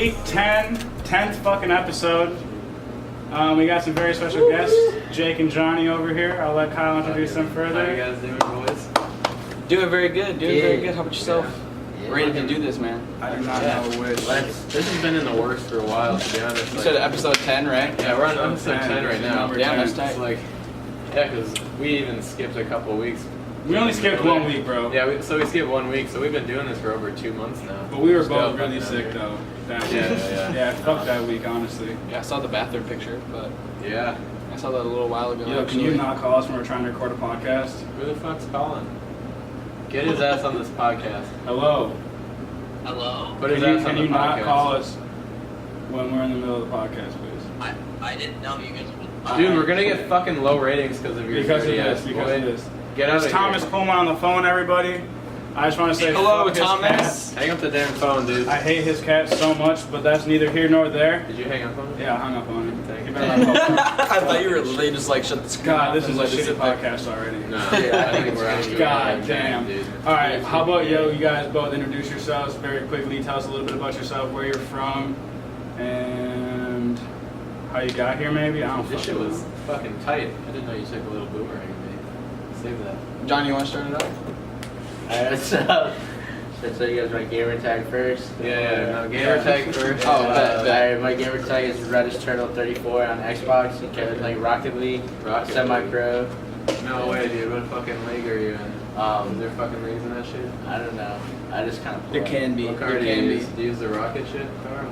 week 10th fucking episode. We got some very special guests, Jake and Johnny over here. I'll let Kyle introduce them further. How you guys doing, boys? Doing very good, very good. How about yourself? Yeah. Ready to do this, man. I do not know which. This has been in the works for a while, to be honest. You said episode 10, right? Yeah, we're on episode 10 right now. Yeah, that's tight. It's like, yeah, because we even skipped a couple weeks. We only skipped 1 week, bro. Yeah, so we skipped 1 week, so we've been doing this for over 2 months now. But we were both really sick, though. Yeah, fuck that week, honestly. Yeah, I saw the bathroom picture, but Yeah. I saw that a little while ago. Yo, can you not call us when we're trying to record a podcast? Who the fuck's calling? Get his ass on this podcast. Hello. Hello? Put his ass on Can the you not podcast. call us when we're in the middle of the podcast, please? I didn't know you guys would. Dude, we're gonna get fucking low ratings because of your Because of dirty this, ass because boy. of this. Get out It's of Thomas here. Pullman on the phone, everybody. I just want to say hello, fuck his Thomas. Hang up the damn phone, dude. cat. I hate his cat so much, but that's neither here nor there. Did you hang up on him? Yeah, I hung up on him. Thank He you. better not call back. I thought you were literally just like shut the screen God, off this and is a let it shitty sit there. podcast already. No, I think we're actually God damn. dude. All right, how about you guys both introduce yourselves very quickly. Tell us a little bit about yourself, where you're from, and how you got here. Maybe I don't. This shit fucking was know. fucking tight. I didn't know you took a little boomerang at me. Save that. Johnny, you want to start it up? Alright, so you guys my gamer tag first. No, gamer tag first. Oh, bet. Alright, my gamer tag is Reddish Turtle 34 on Xbox. You can play Rocket League, Rocket semi-pro. No way, dude. What fucking league are you in? Is there fucking leagues in that shit? I don't know. I just kind of play. There can be. What car There do can you be. use? Do you use the rocket shit, Carl?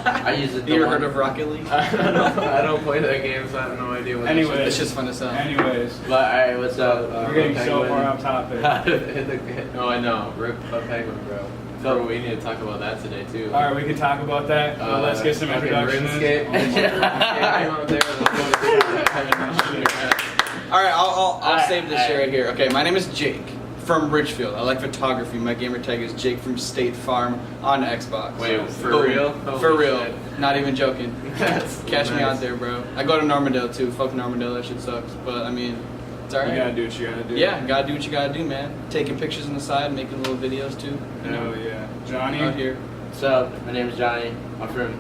I use it. You ever heard of Rocket League? I don't play that game, so I have no idea what Anyway. It's just fun to sell. Anyways, But alright, what's up? we're getting so Penguin. far off topic. No, I know. Rip a penguin, bro. So we need to talk about that today, too. All right, we can talk about that. Let's get some fucking introductions. RuneScape. All right, I'll Alright, save this shit right here. Okay, my name is Jake from Richfield. I like photography. My gamer tag is Jake from State Farm on Xbox. Wait, for Boom. real? For Holy real. shit. Not even joking. That's Catch me nice. out there, bro. I go to Normandale too. Fuck Normandale, that shit sucks. But I mean, it's alright. You gotta do what you gotta do. Yeah, gotta do what you gotta do, man. Taking pictures on the side, making little videos too. You know, Oh yeah, Johnny. out here. What's up? My name is Johnny. I'm from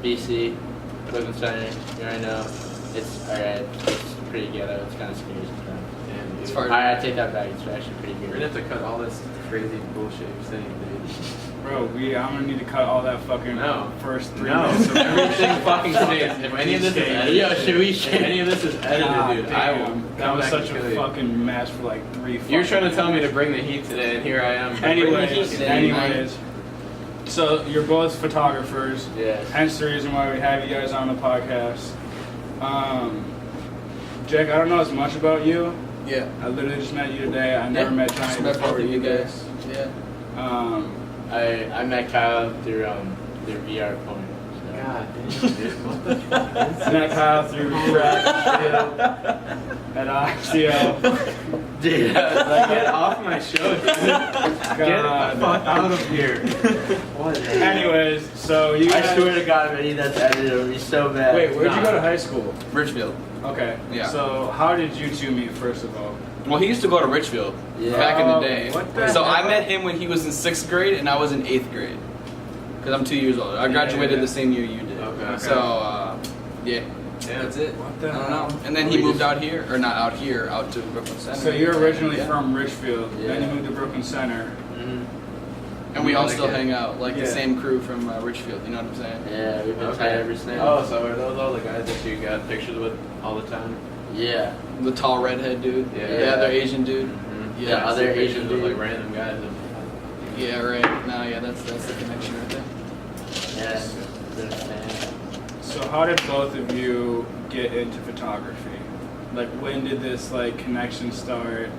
BC, Brooklyn Center. You already know. It's alright. It's pretty ghetto. It's kind of scary sometimes. Damn, dude. As far as- Alright, I take that back. It's actually pretty We're good. gonna have to cut all this crazy bullshit you're saying, dude. Bro, I'm gonna need to cut all that fucking No. first 3 No, minutes of everything fucking stays. If any of this is edited, Yo, should we if any of this is edited, God dude, I will damn, that come was back such and a kill you. fucking mess for like 3 You're fucking trying to tell me to minutes. bring the heat today, and here I am. Anyways, so you're both photographers. Yes. Hence the reason why we have you guys on the podcast. Jake, I don't know as much about you. Yeah. I literally just met you today. I never met Just Johnny met before both of you either. guys. Yeah. I met Kyle through their VR porn. So. God damn, dude. What the fuck? I met Kyle through Brad at ICO. Dude, Get off my show, dude. Get the fuck out of here. What? Anyways, so you guys. I swear to God, if any that's edited, it'll be so bad. Wait, where'd you go to high school? Richfield. Okay. Yeah. So how did you two meet, first of all? Well, he used to go to Richfield Yeah. back in the day. What the So I hell? met him when he was in 6th grade and I was in 8th grade. Because I'm 2 years older. I graduated yeah. the same year you did. Okay. So, yeah. Yeah. That's it. What the I don't hell? know. And then he moved out here, or not out here, out to Brooklyn Center. So you're originally Yeah. from Richfield, then you Yeah. moved to Brooklyn Center. Mhm. And we all still Okay. hang out, like Yeah. the same crew from Richfield, you know what I'm saying? Yeah, we've been Okay. tight ever since. Oh, so are those all the guys that you got pictures with all the time? Yeah. The tall redhead dude. Yeah. Yeah, the Asian dude. Mm-hmm. Yeah, other Asian pictures of like dude. random guys. Yeah, right. No, yeah, that's the connection right there. Yeah. Been a fan. So how did both of you get into photography? Like when did this like connection start,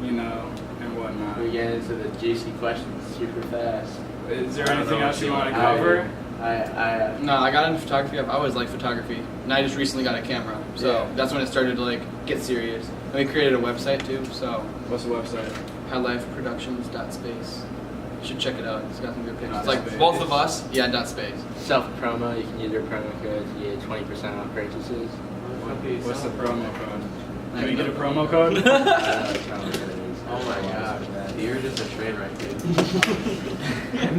you know, and whatnot? We get into the juicy questions super fast. Is there I don't anything know else what you you want to want. cover? I No, I got into photography. I've always liked photography, and I just recently got a camera, so Yeah. that's when it started to like get serious. And we created a website too, so What's the website? highlifeproductions.space. You should check it out. It's got some good pictures. Dot Like space. both of us, yeah, dot space. self promo. You can use your promo code to get 20% off purchases. What's the promo code? I Can we have get a no- promo code? I don't know what promo code is. Oh my god, you're just a train wreck, dude.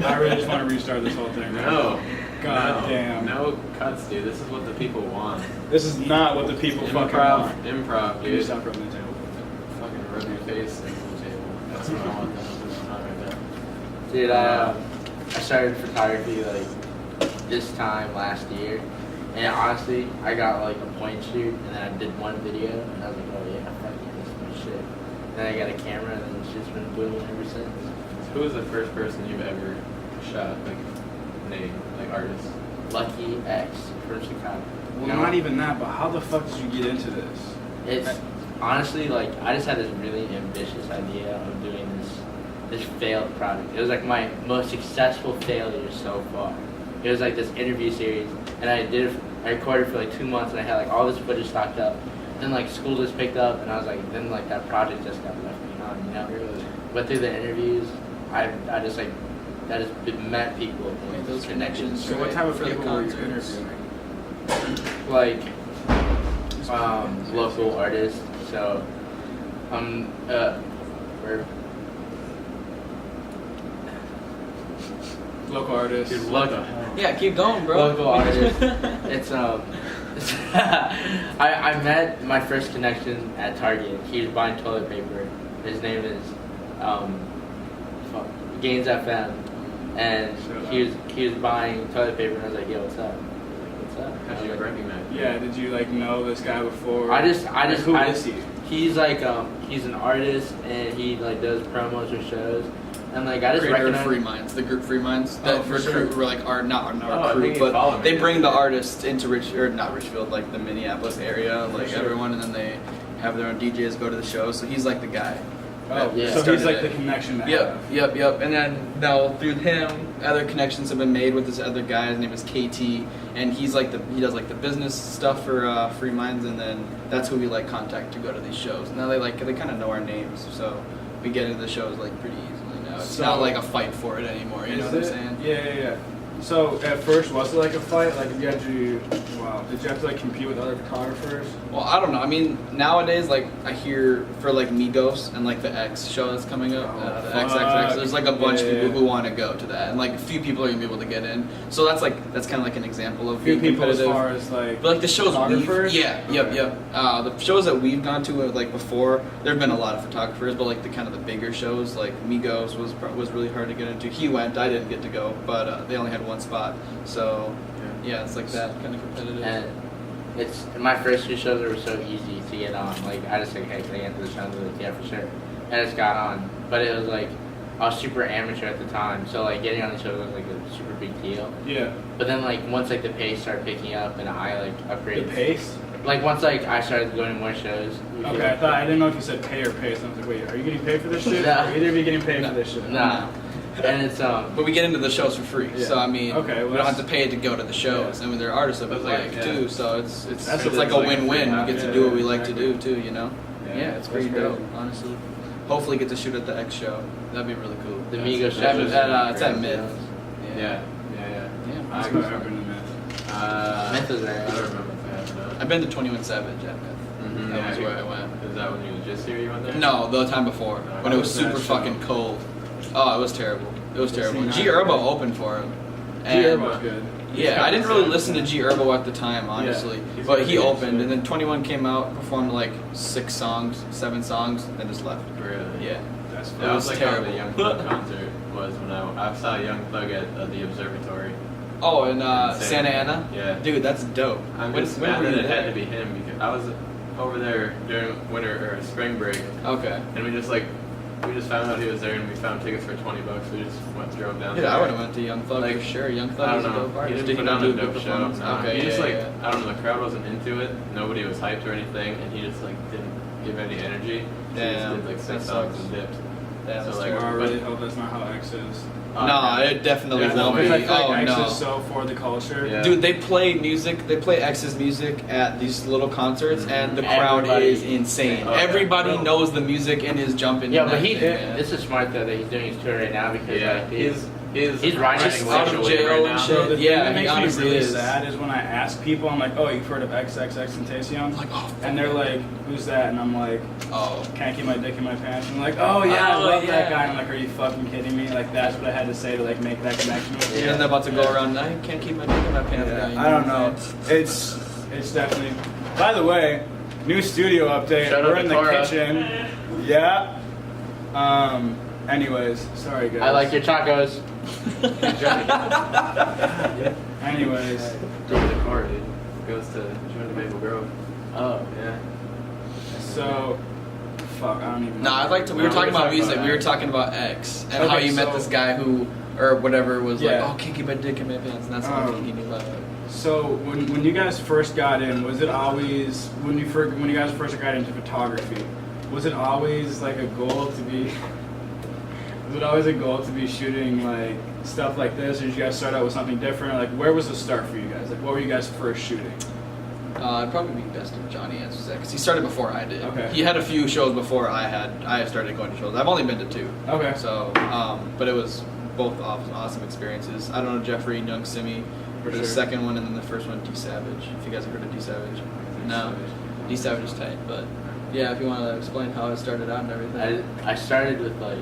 I really just want to restart this whole thing. Right? No. God damn. No cuts, dude. This is what the people want. This is not what the people fucking want. Improv, Can you dude. stop rubbing the table? Fucking rub your face into the table. That's what I want. That's not right there. Dude, I started photography like this time last year, and honestly, I got like a point shoot, and then I did one video, and I was like, oh yeah, fuck yeah, this is my shit. Then I got a camera, and then it's just been booming ever since. Who was the first person you've ever shot, like, name, like artist? Lucky X from Chicago. Well, You know? not even that, but how the fuck did you get into this? It's honestly like I just had this really ambitious idea of doing this failed project. It was like my most successful failure so far. It was like this interview series, and I recorded for like 2 months, and I had like all this footage stocked up. Then like school just picked up, and I was like, then like that project just got left behind, you know. Really? But through the interviews, I just like that just met people, Made those connections. So what type of For the people were you concerts. interviewing? like local artists. So we're Local artists. Dude, what Local. the hell? Yeah, keep going, bro. local artists. It's I met my first connection at Target. He was buying toilet paper. His name is Gaines FM, and he was buying toilet paper, and I was like, yo, what's up? He was like, what's up? How'd you recognize? Yeah, did you like know this guy before? I just Who is he? He's like he's an artist, and he like does promos or shows, and like I just Creator of recognize. Free Minds, the group Free Minds that for recruit, sure. like are not Oh, I recruit, think you follow but me. they bring the artists into not Richfield, like the Minneapolis area, like sure. everyone, and then they have their own DJs go to the show. So he's like the guy. Oh, Yeah. so he's Started like it. the connection that Yep. And then now through him, other connections have been made with this other guy. His name is KT, and he does like the business stuff for Free Minds, and then that's who we like contact to go to these shows. Now they kind of know our names, so we get into the shows like pretty easily now. It's So- not like a fight for it anymore. You know what I'm saying? Yeah. So at first, was it like a fight? Like, did you have to like compete with other photographers? Well, I don't know. I mean, nowadays, like, I hear for, like, Migos and, like, the X show that's coming up, Oh, the fuck. XXX, there's, like, a bunch of Yeah. people who want to go to that. And, like, a few people are going to be able to get in. So that's kind of like an example of A few being people as competitive. far as like. But, like, the shows photographers? Yep. The shows that we've gone to, like, before, there have been a lot of photographers, but, like, the kind of the bigger shows, like, Migos was really hard to get into. He went, I didn't get to go, but they only had one spot. So, yeah, it's like that kind of competitive. And it's my first few shows were so easy to get on. Like I just like, hey, can I get into the show? And they're like, yeah, for sure. And I just got on. But it was like I was super amateur at the time, so like getting on the show was like a super big deal. Yeah. But then like once like the pace started picking up and I like The upgraded. pace. Like once like I started going to more shows. Okay, I didn't know if you said pay or pace. I was like, wait, are you getting paid for this shit? No. Or either of you getting paid for this shit? Nah. And it's But we get into the shows for free, Yeah. so I mean, Okay, well, we don't have that's- to pay to go to the shows. Yeah. I mean, there are artists that we That's like, like yeah. too, so it's That's like a like a win-win. free We get to yeah, do what we yeah, like to exactly. do too, you know. Yeah, it's pretty that's dope, crazy. honestly. Hopefully, get to shoot at the X show. That'd be really cool. the That's- Migos that's show. just It's at crazy. Myth. Yeah. Let's I go was- up in a minute. Myth was I there. don't remember if I had that. I've been to 21 Savage at Myth. Mhm, That was yeah. where I went. Is that when you was just here? You went there? No, the time before, No, when it was how was that super show? fucking cold. Oh, it was terrible. It was terrible. See, G now- Herbo opened for him. G And- was good. Yeah, I didn't really listen to G Herbo at the time, honestly. he's But good, he he's opened, good. and then 21 came out, performed like 6 songs, 7 songs, then just left. Really? Yeah. That's That It was was like how terrible. the Young Thug concert was when I saw Young Thug at the Observatory. Oh, and in Santa Ana? Yeah. Dude, that's dope. I'm When- just when mad were that you it had there? to be him because I was over there during winter or spring break, Okay. and we just found out he was there, and we found tickets for $20. We just drove down. Yeah, there. I would have went to Young Thug Like, for sure. Young I Thug don't is a dope know. He artist. didn't put he on do a a good dope show. performance? Nah. Okay, He just yeah. I don't know. The crowd wasn't into it. Nobody was hyped or anything, and he just didn't give any energy. So he just Damn, did like that 6 songs sucks. and dipped. Damn, So, that's like, I terrible. really hope that's not how X is. No, it definitely Yeah, won't Because be. I feel Oh like X no. is so for the culture. Yeah. Dude, they play X's music at these little concerts, and the crowd Everybody- is insane. Oh, yeah. Everybody Bro. knows the music and is jumping. Yeah, and but he everything, man. this is smart though that he's doing his tour right now because Yeah, like he's He's riding Just a out of wave jail right and now. shit. The thing Yeah, that he makes me honestly really is. sad is when I ask people, I'm like, oh, you've heard of XXXTentacion? Like, oh, And they're like, who's that? And I'm like, oh. can't keep my dick in my pants. And they're like, oh yeah, I Oh, love yeah. that guy. And I'm like, are you fucking kidding me? Like that's what I had to say to like make that connection with you. And they're about to go around. I can't keep my dick in my pants. Yeah, guy, I don't know. what I'm saying? It's definitely. By the way, new studio update. Shout out We're to in the Cora. kitchen. Yeah. Anyways, sorry guys. I like your tacos. Anyways, Drove the car, dude. Goes to Maple Grove. Oh. Yeah. so fuck. I don't even. No, I'd like to. We No, were talking we're about talking music. about We were X. talking about X and how Okay, you met so- this guy who, or whatever, was Yeah. like, oh, can't keep my dick in my pants, and that's the only thing he knew about it. So when you guys first got in, was it always when you guys first got into photography? Was it always like a goal to be? Was it always a goal to be shooting like stuff like this, or did you guys start out with something different? Like where was the start for you guys? Like what were you guys first shooting? It'd probably be best if Johnny answers that because he started before I did. Okay. He had a few shows before I started going to shows. I've only been to 2. Okay. So, but it was both awesome experiences. I don't know Jeffrey, Young Simi, For the sure. second one, and then the first one, D Savage. If you guys have heard of D Savage, no, D Savage is tight. But yeah, if you want to explain how it started out and everything. I started with like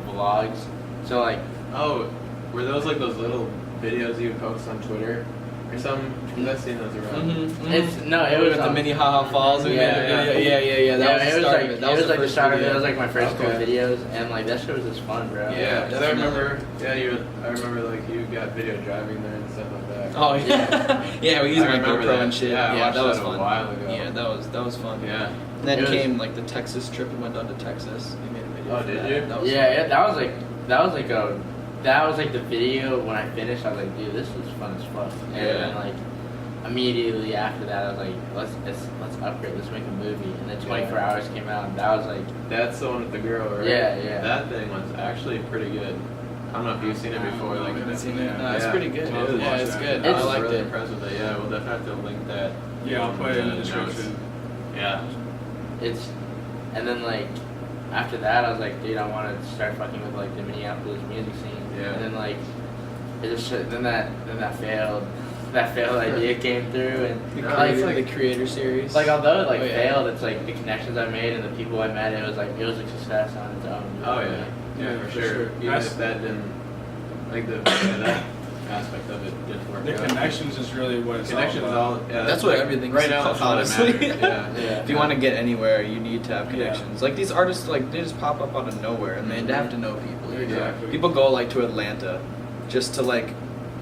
vlogs. So like Oh, were those like those little videos you would post on Twitter or something? Because I've seen those around. it's no, it It was was the mini haha falls. We Yeah, made a yeah. video. Yeah. That was it the was start like of it. That it was was the like the first start of it. video. It was like my first couple Okay. videos, and like that shit was just fun, bro. Yeah. I remember. Yeah, I remember like you got video driving there and stuff like that. Oh yeah, yeah. We used I my remember GoPro that. and shit. Yeah, I watched that was that a fun. while ago. Yeah, that was fun. Yeah. And then It was- came like the Texas trip. We went down to Texas. We made a video. Oh, for did that. you? That was Yeah, fun. that was like the video when I finished. I was like, dude, this was fun as fuck. And Yeah. then like immediately after that, I was like, let's upgrade. Let's make a movie. And then 24 Hours came out, and that was like, That's the one with the girl, right? Yeah. That thing was actually pretty good. I don't know if you've seen it before. I Like, haven't seen it. No, it's yeah. pretty good. It is. Yeah, it's good. It's I liked really it. impressed with it. Yeah, we'll definitely have to link that. Yeah, I'll put it in the notes. description. Yeah. it's, and then like after that, I was like, dude, I want to start fucking with like the Minneapolis music scene. Yeah. And then like it just then that failed. That failed idea came through, and The No, creator, it's the creator series. like although it like Oh, yeah. failed, it's like the connections I made and the people I met. It was a success on its own. Oh yeah. Yeah, for sure. Even That's- if that didn't, like that aspect of it didn't work The out. connections is really what it's Connections all about. all. Yeah, That's what like, everything's right now. about, That's all that honestly. matters. Yeah. Yeah. If you want to get anywhere, you need to have Yeah. connections. Like these artists, like they just pop up out of nowhere, and they have to know people. you know? Exactly. People go like to Atlanta just to like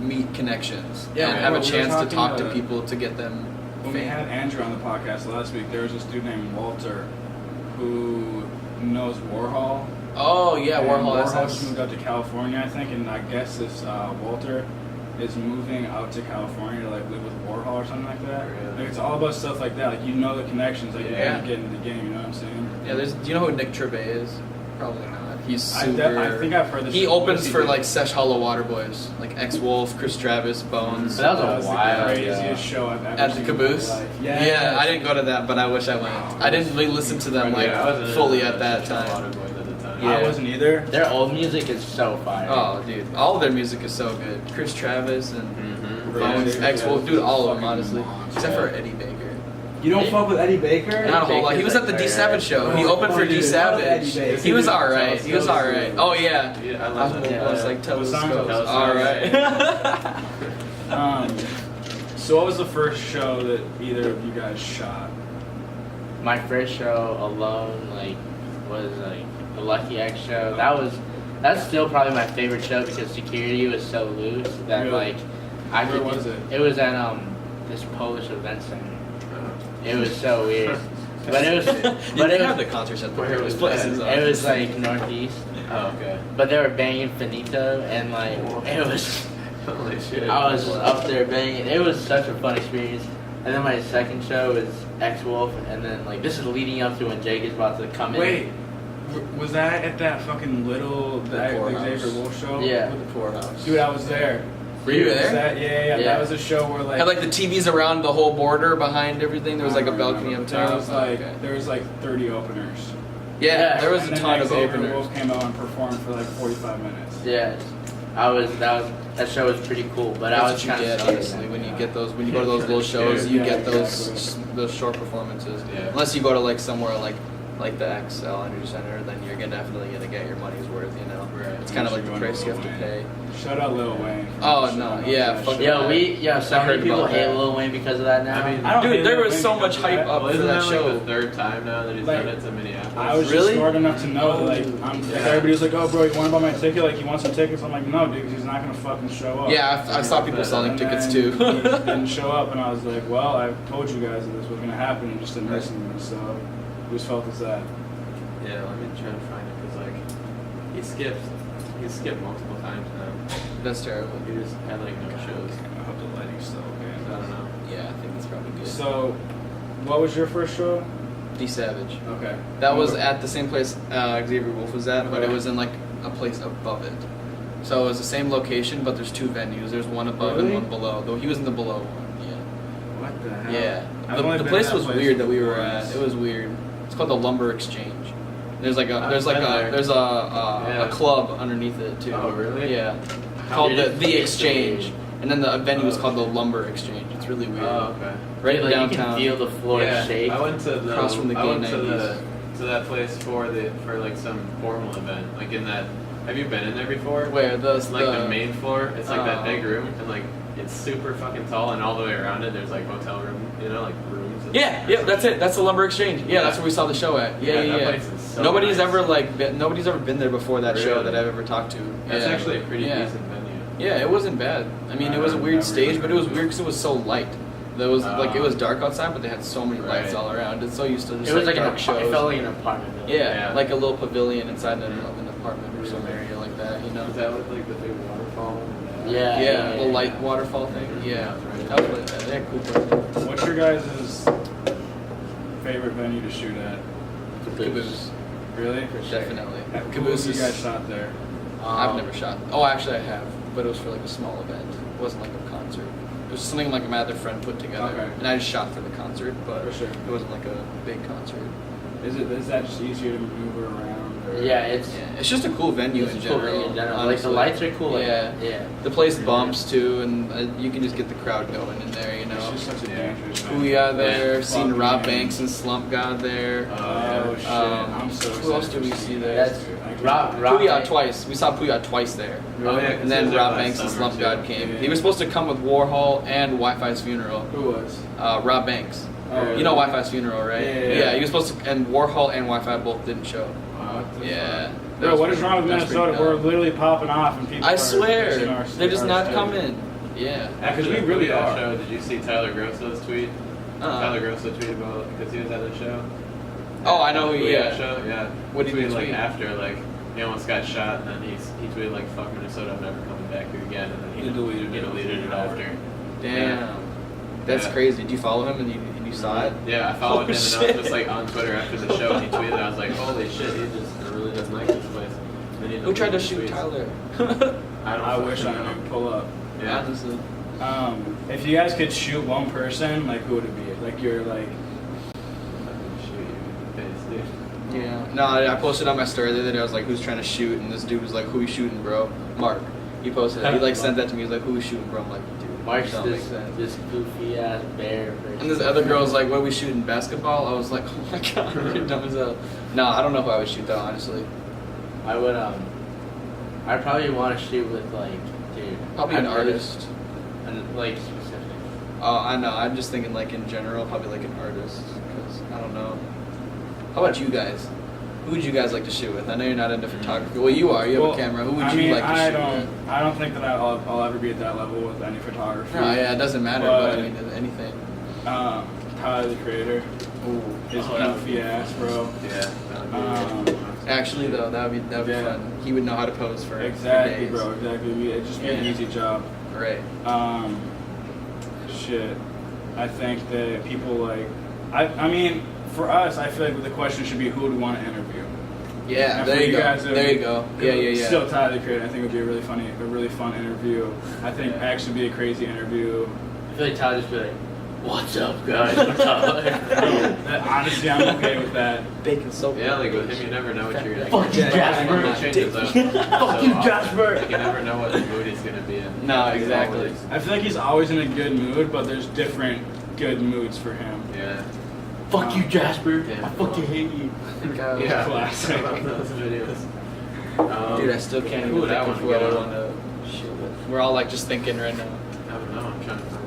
meet connections Yeah, and have well, a we were chance to talking, talk to uh, people to get them When we fame. had Andrew on the podcast last week, there was this dude named Walter who knows Warhol. Oh yeah, And Warhol. Warhol SS. just moved out to California, I think, and I guess this Walter is moving out to California to like live with Warhol or something like that. Really? Like it's all about stuff like that. Like you know the connections, like Yeah. you get into the game. You know what I'm saying? Yeah, there's. Do you know who Nick Trebe is? Probably not. He's I super. think I've heard this. He What opens does he for do? like Sesh Hollow Waterboys, like X Wolf, Chris Travis, Bones. But that was a the while craziest ago. show I've ever At the seen Caboose? in my life. Yeah, I didn't go to that, but I wish I went. I didn't really listen to them like Yeah, I wasn't fully into at that Sean time. Waterboys at the time. Yeah. I wasn't either. Their old music is so fire. Oh, dude, all of their music is so good. Chris Travis and Mm-hmm. Bones, Yeah, X Wolf, dude, all of them fucking honestly, monster. except for Eddie Baker. You don't fuck with Eddie Baker? Not a whole lot. He was at the D Savage show. He opened for D Savage. He was alright. He was alright. Oh yeah. Yeah, I I love that. was like What telescopes. song? Alright. So what was the first show that either of you guys shot? My first show alone, like, was like the Lucky X show. That's still probably my favorite show because security was so loose that Really? like I Where could. was it? It was at this Polish event center. It was so weird, but it was But they have the concerts at the Where various was places. that? it was like northeast. Oh, okay. But they were banging Finito and like it was. Holy shit. I was up there banging. It was such a fun experience. And then my second show was X Wolf, and then like this is leading up to when Jake is about to come in. Wait, was that at that fucking little the Poorhouse. Xavier Wolf show? Yeah. With the poorhouse. Dude, I was there. Were you Was there? that- yeah. Yeah. That was a show where like Had like the TVs around the whole border behind everything. There was like a balcony up top. There was like Okay. there was like 30 openers. Yeah, Yeah. there was And a then ton of Xavier openers. Wolf came out and performed for like 45 minutes. Yeah. that show was pretty cool. But I was That's what kind you of get, scared. honestly, when you go to those little shows, you Yeah, get exactly. those short performances. Yeah. Unless you go to like somewhere like the XL Energy Center, then you're definitely gonna get your money's worth. You know, Right. it's kind of like the Going to price you Lil have to Wayne. pay. Shout out Lil Wayne. Oh, Shout no, out yeah, that fuck shit. So I heard many people about hate that. Lil Wayne because of that now. I mean, I don't hate Dude, there Lil was Wayne so because much of hype that. up well, for isn't that that show. like the third time now that he's Like, done it to Minneapolis? I was Really? just smart enough to know that, like, Yeah. everybody's like, oh, bro, you want to buy my ticket? Like, you want some tickets? I'm like, no, dude, because he's not going to fucking show up. Yeah, I saw people selling And tickets then too. he didn't show up, and I was like, well, I told you guys that this was going to happen, and just didn't listen to me, so whose fault is that? Yeah, let me try to find it because like he's skipped multiple times now. That's terrible. He just had like no shows. I hope the lighting's still I okay. don't know. Yeah, I think that's probably good. So, what was your first show? D Savage. Okay. That was at the same place Xavier Wolf was at, but it Okay. was in like a place above it. So it was the same location, but there's two venues. There's one above Really? and one below. Though he was in the below one. What the hell? Yeah. I've only The been place to that was place weird that we were at. once. It was weird. It's called the Lumber Exchange. There's like a I've there's like been a there. there's Yeah. a club underneath it too. Oh, really? Yeah. How Called did the it- Exchange, and then the venue was Oh, called the shit. Lumber Exchange. It's really weird. Oh, okay. Right Like, downtown. You can feel the floor shake. I went to the Across from the I gay went 90s. to that place for like some formal event. Like in that. Have you been in there before? Where the It's like the main floor. It's like that Oh. big room, and like it's super fucking tall, and all the way around it, there's like hotel room. You know, like rooms. And Yeah, that's it. That's the Lumber Exchange. Yeah, Yeah. that's where we saw the show at. Yeah, that yeah. place is so Nobody's nice. ever nobody's ever been there before that show Really? that I've ever talked to. That's Yeah. actually a pretty Yeah. decent venue. Yeah, it wasn't bad. I mean, it was a I've weird never stage, even but it was heard of weird because it was so light. There was like it was Ah. dark outside, but they had so many lights Right. all around. It's so used to just It was like dark it shows. felt like an apartment building. Yeah, Yeah. like a little pavilion inside an apartment or some area like that. You know. Is that with like the big waterfall? Yeah. Yeah, the light waterfall thing. Yeah, that was like that. Yeah, cool. Place. What's your guys' favorite venue to shoot at? Caboose, Really? definitely. Caboose. Caboose You is. guys shot there. I've never shot. Oh, actually, I have, but it was for like a small event. It wasn't like a concert. It was something like my other friend put together, Okay. and I just shot for the concert, but For sure. it wasn't like a big concert. Is that just easier to maneuver around? Or? Yeah, it's Yeah, it's just a cool venue it's in a cool general. venue in general. Like the honestly. lights are cool. Like, Yeah. yeah. The place bumps too, and you can just get the crowd going in there. You It's know. just such a Yeah. dangerous venue. Puya there, Yeah. seen Fucking Rob yeah. Banks and Slump God there. Oh shit! I'm so excited. who else did we to see there? That's I can't Rob. wait. Rob Puya Banks. twice. We saw Puya twice there. Oh, yeah, 'cause And he then was there Rob last Banks and summer, Slump too. God came. Yeah. He was supposed to come with Warhol and Wi-Fi's funeral. Who was? Rob Banks. Oh, You know Wi-Fi's funeral, right? Yeah. he was supposed to, and Warhol and Wi-Fi both didn't show. What the Yeah. fuck? That Bro, was what is pretty- wrong with that's pretty Minnesota? We're dumb. literally popping off and people. I are swear, pushing our- they're just our not state. coming. Yeah. After 'Cause we the really Puya are. show, did you see Tyler Grosso's tweet? Tyler Grosso tweeted about because he was at the show. Oh, I know. The Puya Yeah. show, yeah. What did he tweeted like tweet? after like he almost got shot, and then he tweeted like "fuck Minnesota, I'm never coming back here again," and then He deleted it. it after. Damn. That's Yeah. crazy. Did you follow him and you saw it? Yeah, I followed Oh, him and I shit. was just like on Twitter after the show, and he tweeted. I was like, "Holy shit, he just really doesn't like this place." Then he Who tried to deleted shoot tweets. Tyler? I wish I fucking know. knew. Pull up. Yeah. Honestly. If you guys could shoot one person, like who would it be? Like you're like. Fucking shoot you in the face, dude. Yeah. No, I posted on my story the other day. I was like, "Who's trying to shoot?" And this dude was like, "Who you shooting, bro?" Mark. He posted it. He like sent that to me. He was like, "Who you shooting, bro?" I'm like, "Dude, Mark's that don't make sense." this goofy ass bear. And this other girl was like, "What are we shooting? Basketball?" I was like, "Oh my god, you're dumb as hell." No, I don't know who I would shoot though, honestly. I would I'd probably want to shoot with like, dude. Probably an artist. And like specific. Oh, I know. I'm just thinking like in general, probably like an artist, because I don't know. How about you guys? Who would you guys like to shoot with? I know you're not into photography. Well, you are. You have Well, a camera. Who would I you mean, like to I shoot don't. with? I don't think that I'll ever be at that level with any photography. No, yeah, it doesn't matter. But I But- mean, anything. Tyler the Creator. Ooh, His that would goofy be- ass, bro. Yeah. That Um, would be Actually, though, that would be Yeah. fun. He would know how to pose for Exactly, days. bro. Exactly. It'd just be an Yeah. easy job. Right. Shit. I think that people like. I mean, for us, I feel like the question should be who would we want to interview. Yeah. And There for you go. guys, There you go. Yeah, yeah, yeah. Still Tyler the Creator. I think it would be a really fun interview. I think Yeah. actually be a crazy interview. I feel like Tyler just be like, "What's up, guys?" I'm Tyler. Honestly, I'm okay with that. Bacon so Yeah, like with him, you never know what you're like. Fuck you, Jasper. It changes up. Fuck you, Jasper. Like, you never know what mood he's gonna be in. No, He's exactly. always- I feel like he's always in a good mood, but there's different good moods for him. Yeah. Fuck you, Jasper. Yeah. I fucking hate you. Yeah. Classic. I love those videos. Dude, I still can't Ooh, even that think of one who I good. want to shoot with. We're all like just thinking right now. I don't know. I'm trying to find.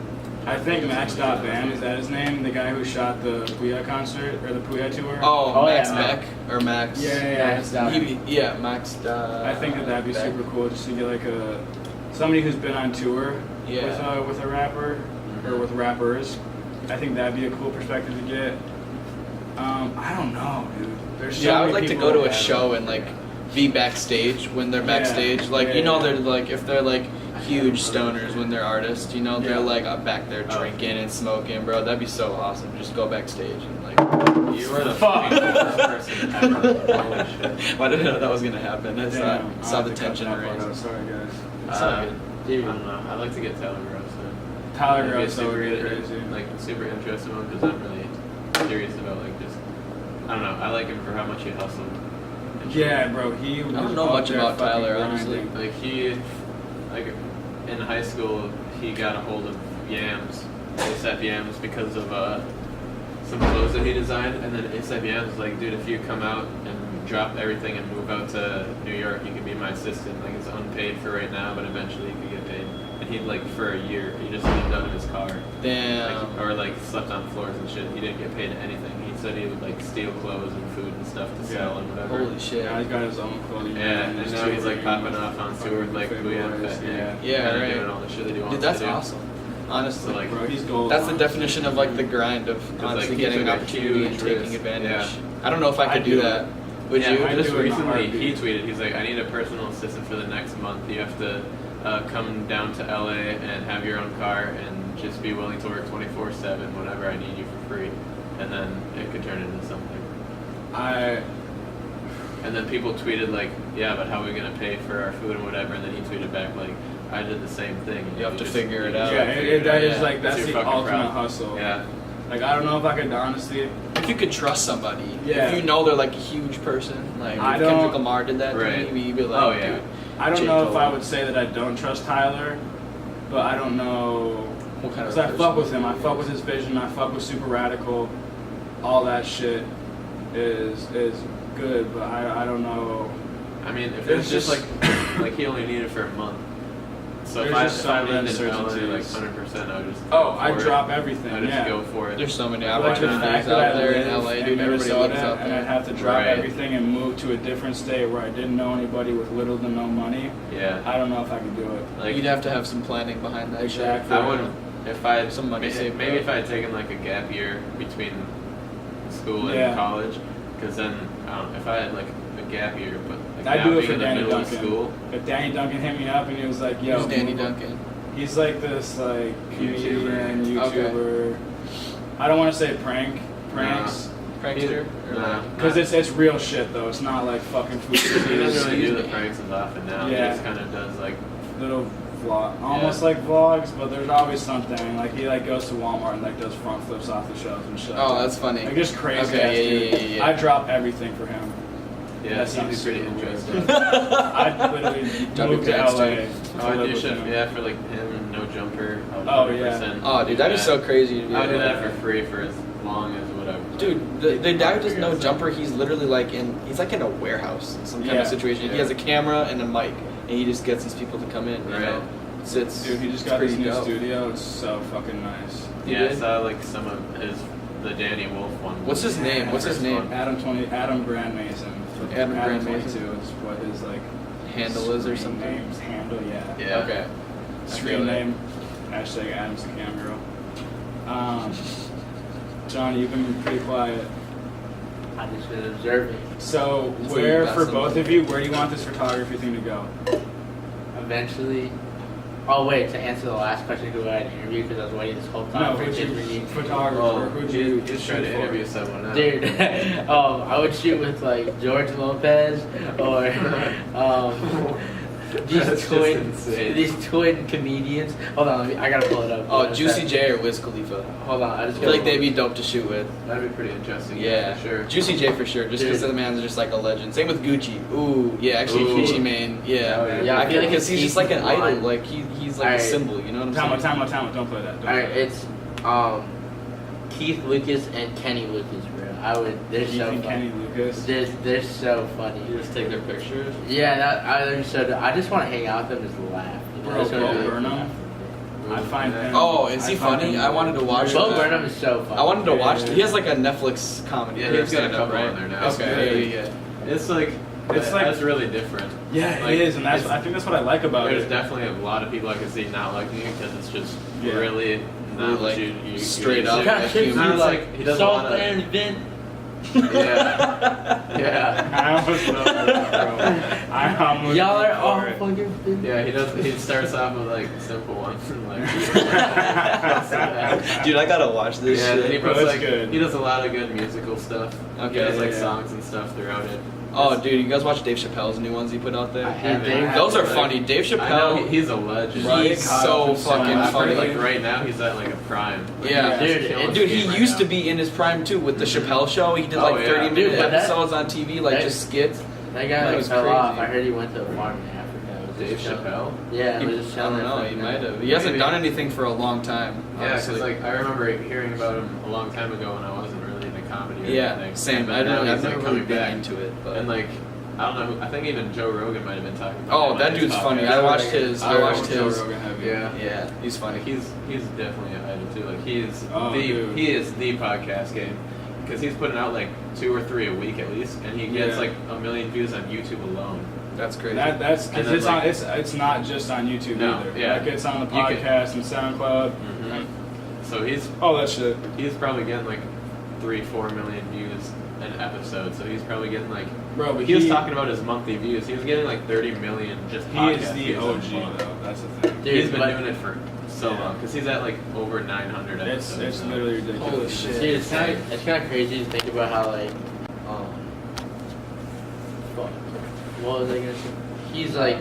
I think Max.Van, is that his name? The guy who shot the Puya concert or the Puya tour? Oh, Max yeah. Beck or Max. Yeah. Max. I think that'd be Beck. super cool just to get like somebody who's been on tour Yeah. with a rapper or with rappers. I think that'd be a cool perspective to get. I don't know, dude. There's so Yeah, I would many like to people go to a that- show and like be backstage when they're Yeah. backstage. Like Yeah, you know, yeah. they're like if they're like huge stoners when they're artists. You know, they're Yeah. like back there Oh. drinking and smoking, bro. That'd be so awesome. Just go backstage and like. You were the Fuck. fucking coolest person ever. Holy shit. Why didn't I know that was gonna happen? I Damn, saw I'll the have to cut tension that part raise. out. Sorry, guys. It's all good. I don't know. I'd like to get Tyler Gross in. Tyler I'd be Gross, that would be super, crazy. like super interested in him because I'm really curious about like just. I don't know. I like him for how much he hustled. and shit. Yeah, bro. He. I don't know much about Tyler, honestly. Like in high school, he got a hold of Yams, ASAP Yams, because of some clothes that he designed, and then ASAP Yams was like, dude, if you come out and drop everything and move out to New York, you can be my assistant. Like, it's unpaid for right now, but eventually you could get paid. And he'd like for a year, he just lived out in his car, Damn. or like slept on floors and shit. He didn't get paid anything. He said he would like steal clothes and food and stuff to sell and whatever. Holy shit. Yeah, he's got his own clothing. Yeah, line, and his now he's like touring, popping off on tour with like fucking Booyah and boys, Fat yeah. Nick. Yeah, kinda right. doing all the shit that he wants Dude, that's to do. awesome. Honestly, So, like, Bro, he's gold. that's the definition of like the grind of like, honestly he getting an took a opportunity and huge taking risk. advantage. Yeah. I don't know if I could I'd do do that. Would yeah, you? I'd just do it in a recently he heartbeat. tweeted, he's like, I need a personal assistant for the next month. You have to come down to LA and have your own car and just be willing to work 24/7 whenever I need you for free. And then it could turn into something. And then people tweeted like, yeah, but how are we gonna pay for our food and whatever? And then he tweeted back like, I did the same thing. You have to just- figure it you out. just Yeah, gotta figure it that out. is yeah. like that's It's the your fucking ultimate problem. hustle. Yeah. Like I don't know if I could honestly. If you could trust somebody, Yeah. if you know they're like a huge person, like I if Kendrick don't- Lamar did that Right. to me, you'd be like, Oh, yeah. dude, I don't J. know if Cole. I would say that I don't trust Tyler, but I don't know. what kind of Cause I person fuck with he him. I is. fuck with his vision. I fuck with Super Radical. All that shit is good, but I don't know. I mean, if There's it's just just- like he only needed it for a month. So if There's I, just if so I many lived in LA like uncertainties. 100%, I would just Oh, go I for drop it. everything. I just Yeah. go for it. There's so many Like the opportunities fact that out I there in live LA, in dude. Everybody Minnesota, lives out and I'd there. have to drop Right. everything and move to a different state where I didn't know anybody with little to no money. Yeah. I don't know if I could do it. Like You'd have to have some planning behind that Exactly. I would if I had Some money saved maybe up. if I had taken like a gap year between school and Yeah. college, because then I don't know, if I had like a gap year, but like I'd now do it being for in the Danny middle Duncan. of school, If Danny Duncan hit me up and he was like, "Yo, Who's Danny move- Duncan? He's like this like comedian, YouTuber. YouTuber. I don't want to say pranks, Prankster? Or Nah. because it's real shit though. It's not like fucking food he doesn't really do Excuse the me. pranks as often now. Yeah. He just kind of does like little vlog, almost like vlogs, but there's always something. Like he like goes to Walmart and like does front flips off the shelves and shit. Oh, that's funny. Like just crazy. Okay, ass yeah, dude. yeah. I drop everything for him. yeah, That he'd sounds be pretty super weird, interesting. I'd literally Drop move to your pants, LA. dude. to Oh, live you with should, him. yeah, for like him, no jumper. I would Oh, 100% Oh, dude, that'd be do so that. crazy to do. I would do that for free for as long as whatever. Dude, the guy who doesn't know jumper, he's literally like he's like in a warehouse, in some kind Yeah. of situation. He Yeah. has a camera and a mic, and he just gets these people to come in. You Right. know, it's Dude, he just it's got his pretty new dope. studio. It's so fucking nice. He Yeah, I did? saw like some of the Danny Wolf one. What's his name? What's his First name? one. Adam Grand Mason. Adam Grand Mason. 22 is what his like Handle is or screen something. name's handle, yeah. Yeah. Okay. Screen name. Hashtag Adam's the cam girl. Johnny, you've been pretty quiet. I just been observing. So That's what you where got for some- both of you, where do you want this photography thing to go? Eventually. Oh wait, to answer the last question, who I had interviewed because I was waiting this whole time No, for who'd his you interview. photographer? Oh, Who'd you just trying to shoot for? interview someone. Huh? Dude, I would shoot with like George Lopez or That's just insane. these twin comedians. Hold on, I gotta pull it up. Oh, Juicy J or Wiz Khalifa. Hold on, I just I feel like they'd be dope to shoot with. That'd be pretty interesting. Yeah, for sure. Juicy J for sure, just because Dude. the man's just like a legend. Same with Gucci. Ooh, yeah, actually Ooh. Gucci Mane. Yeah, Oh, yeah. Yeah, I I feel feel like because he's he's just like an idol. blind. Like he's like Alright. a symbol. You know what I'm Time saying? out. Don't play that. Don't Alright, play it's Keith Lucas and Kenny Lucas, bro. They're that. You so think funny. Kenny Lucas? They're so funny. You just take their pictures. Yeah, they're so. I just want to hang out with them, and just laugh. You know? Bro, That's what Bo I do. Burnham? I find him. Oh, is he I find funny? him I wanted to watch Bo him. Burnham is so funny. I wanted to watch. Yeah. He has like a Netflix comedy. Yeah, he's got a stand-up, couple right? on there now. Okay, yeah. It's like that's really different. Yeah, Like, it is, and it's- I think that's what I like about There's it. definitely a lot of people I can see not liking it because it's just Yeah. really not Really, what like, you straight you up, do. like, Got human. Not like he does a lot of event. yeah yeah I almost know that, bro. I almost Y'all are went all for it. fucking. yeah he starts off with like simple ones and like Dude, I gotta watch this yeah, then he shit. Bro, puts that's like good. he does a lot of good musical stuff. Okay, He does like yeah. songs and stuff throughout it. Oh, dude, you guys watch Dave Chappelle's new ones he put out there? I haven't. Those are Like, funny. Dave I know Chappelle. he's a legend. Right. He's so fucking I've heard, funny. like right now he's at like a prime. Like, Yeah. he's Dude, killing and the Dude, he game right used now. to be in his prime too with the Chappelle show. He did Oh, like yeah. 30-minute Dude, but that- episodes on TV, like that- just skits. That guy That like was fell crazy. off. I heard he went to a farm in Africa. Was Dave just chilling. Chappelle. Yeah, He- it was just I chilling. don't know. there He for a might minute. have. He hasn't Maybe. done anything for a long time. Yeah, because honestly. like I remember hearing about him a long time ago when I wasn't really into comedy or Yeah, anything. same. But I now don't, he's, I've like, never really coming been back. into it, but And like I don't know, I think even Joe Rogan might have been talking about oh, him that on his dude's funny. podcast. I watched his. I watched Joe his. Rogan heavy. Yeah. Yeah, he's funny. Like he's definitely an idol too. Like he is Dude. he is the podcast game because he's putting out like 2 or 3 a week at least, and he gets Yeah. like 1 million views on YouTube alone. That's crazy. That's And because then, it's like- on. It's not just on YouTube No, either. yeah. Like it's on the You can- podcast and SoundCloud. So he's Oh, that shit. probably getting like 3-4 million views an episode. So he's probably getting like Bro, but he was talking about his monthly views. He was getting like 30 million just He podcast is the views a OG month. though. That's the thing. Dude, He's been but- doing it for so long because he's at like over 900 It's episodes. now. literally ridiculous. Holy shit. Dude, it's kind of crazy to think about how like, fuck, what was I gonna say? He's like,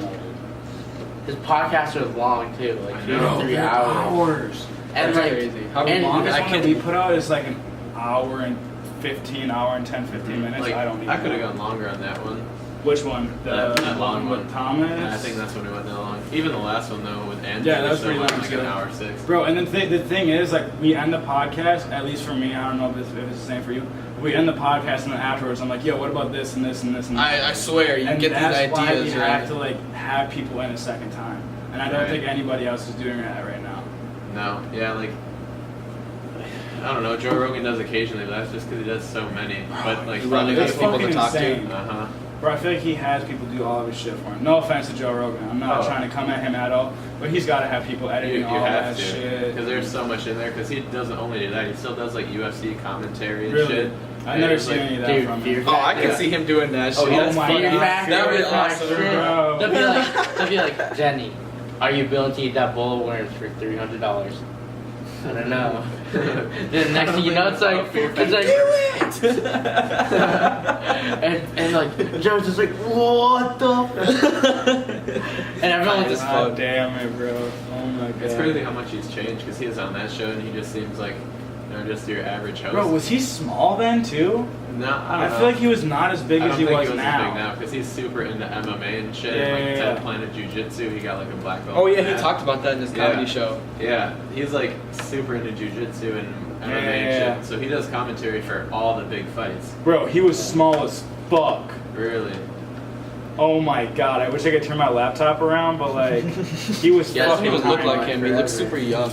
his podcasts are long too, like I 2 know. to 3 They're hours. And That's like, crazy. How and long is I one can- that we put out is like an hour and 15 minutes. Like, I don't even I could have know. gone longer on that one. Which one? That long with one. Thomas? Yeah, I think that's when we went that long. Even the last one though with Andrew. Yeah, that was pretty long, like too. an hour 6. Bro, and the thing is, like, we end the podcast, at least for me, I don't know if it's the same for you, we end the podcast and then afterwards I'm like, yo, what about this and this and this and that? I swear, you and get these that's why ideas, we right? have to, like, have people in a second time. And I don't Right. think anybody else is doing that right now. No, yeah, like I don't know. Joe Rogan does occasionally, but that's just because he does so many. But like, He really That's has people to fucking talk to. insane. Uh huh. Bro, I feel like he has people do all of his shit for him. No offense to Joe Rogan. I'm not Oh. trying to come at him at all. But he's got to have people editing You all have that to, shit. because there's so much in there. Because he doesn't only do that; he still does like UFC commentary and Really? shit. I've And never it's, seen like, any of that dude, from Fear him. Oh, I can Yeah. see him doing that Oh, shit. yeah. That's my funny. Fear God. Factor That'd be is my awesome, shit. bro. They'll be like, Jenny, are you willing to eat that bowl of worms for $300? I don't know. Then next thing you know, it's like, and like Joe's just like, what the? And everyone As just fuck. God damn it, bro. Oh my god. It's crazy how much he's changed because he was on that show and he just seems like just your average host. Bro, was he small then too? No, I don't know. feel like he was not as big I as don't he think was he was now. as big now because he's super into MMA and shit. Yeah, and like yeah, 10 yeah. Planet Jiu-Jitsu, he got like a black belt. Oh yeah, in he that. talked about that in his comedy Yeah. show. Yeah, he's like super into jiu-jitsu and MMA Yeah. and shit. So he does commentary for all the big fights. Bro, he was small as fuck. Really. Oh my god, I wish I could turn my laptop around, but like, he was Yeah, fucking he was look tiny. like him. He looked super young.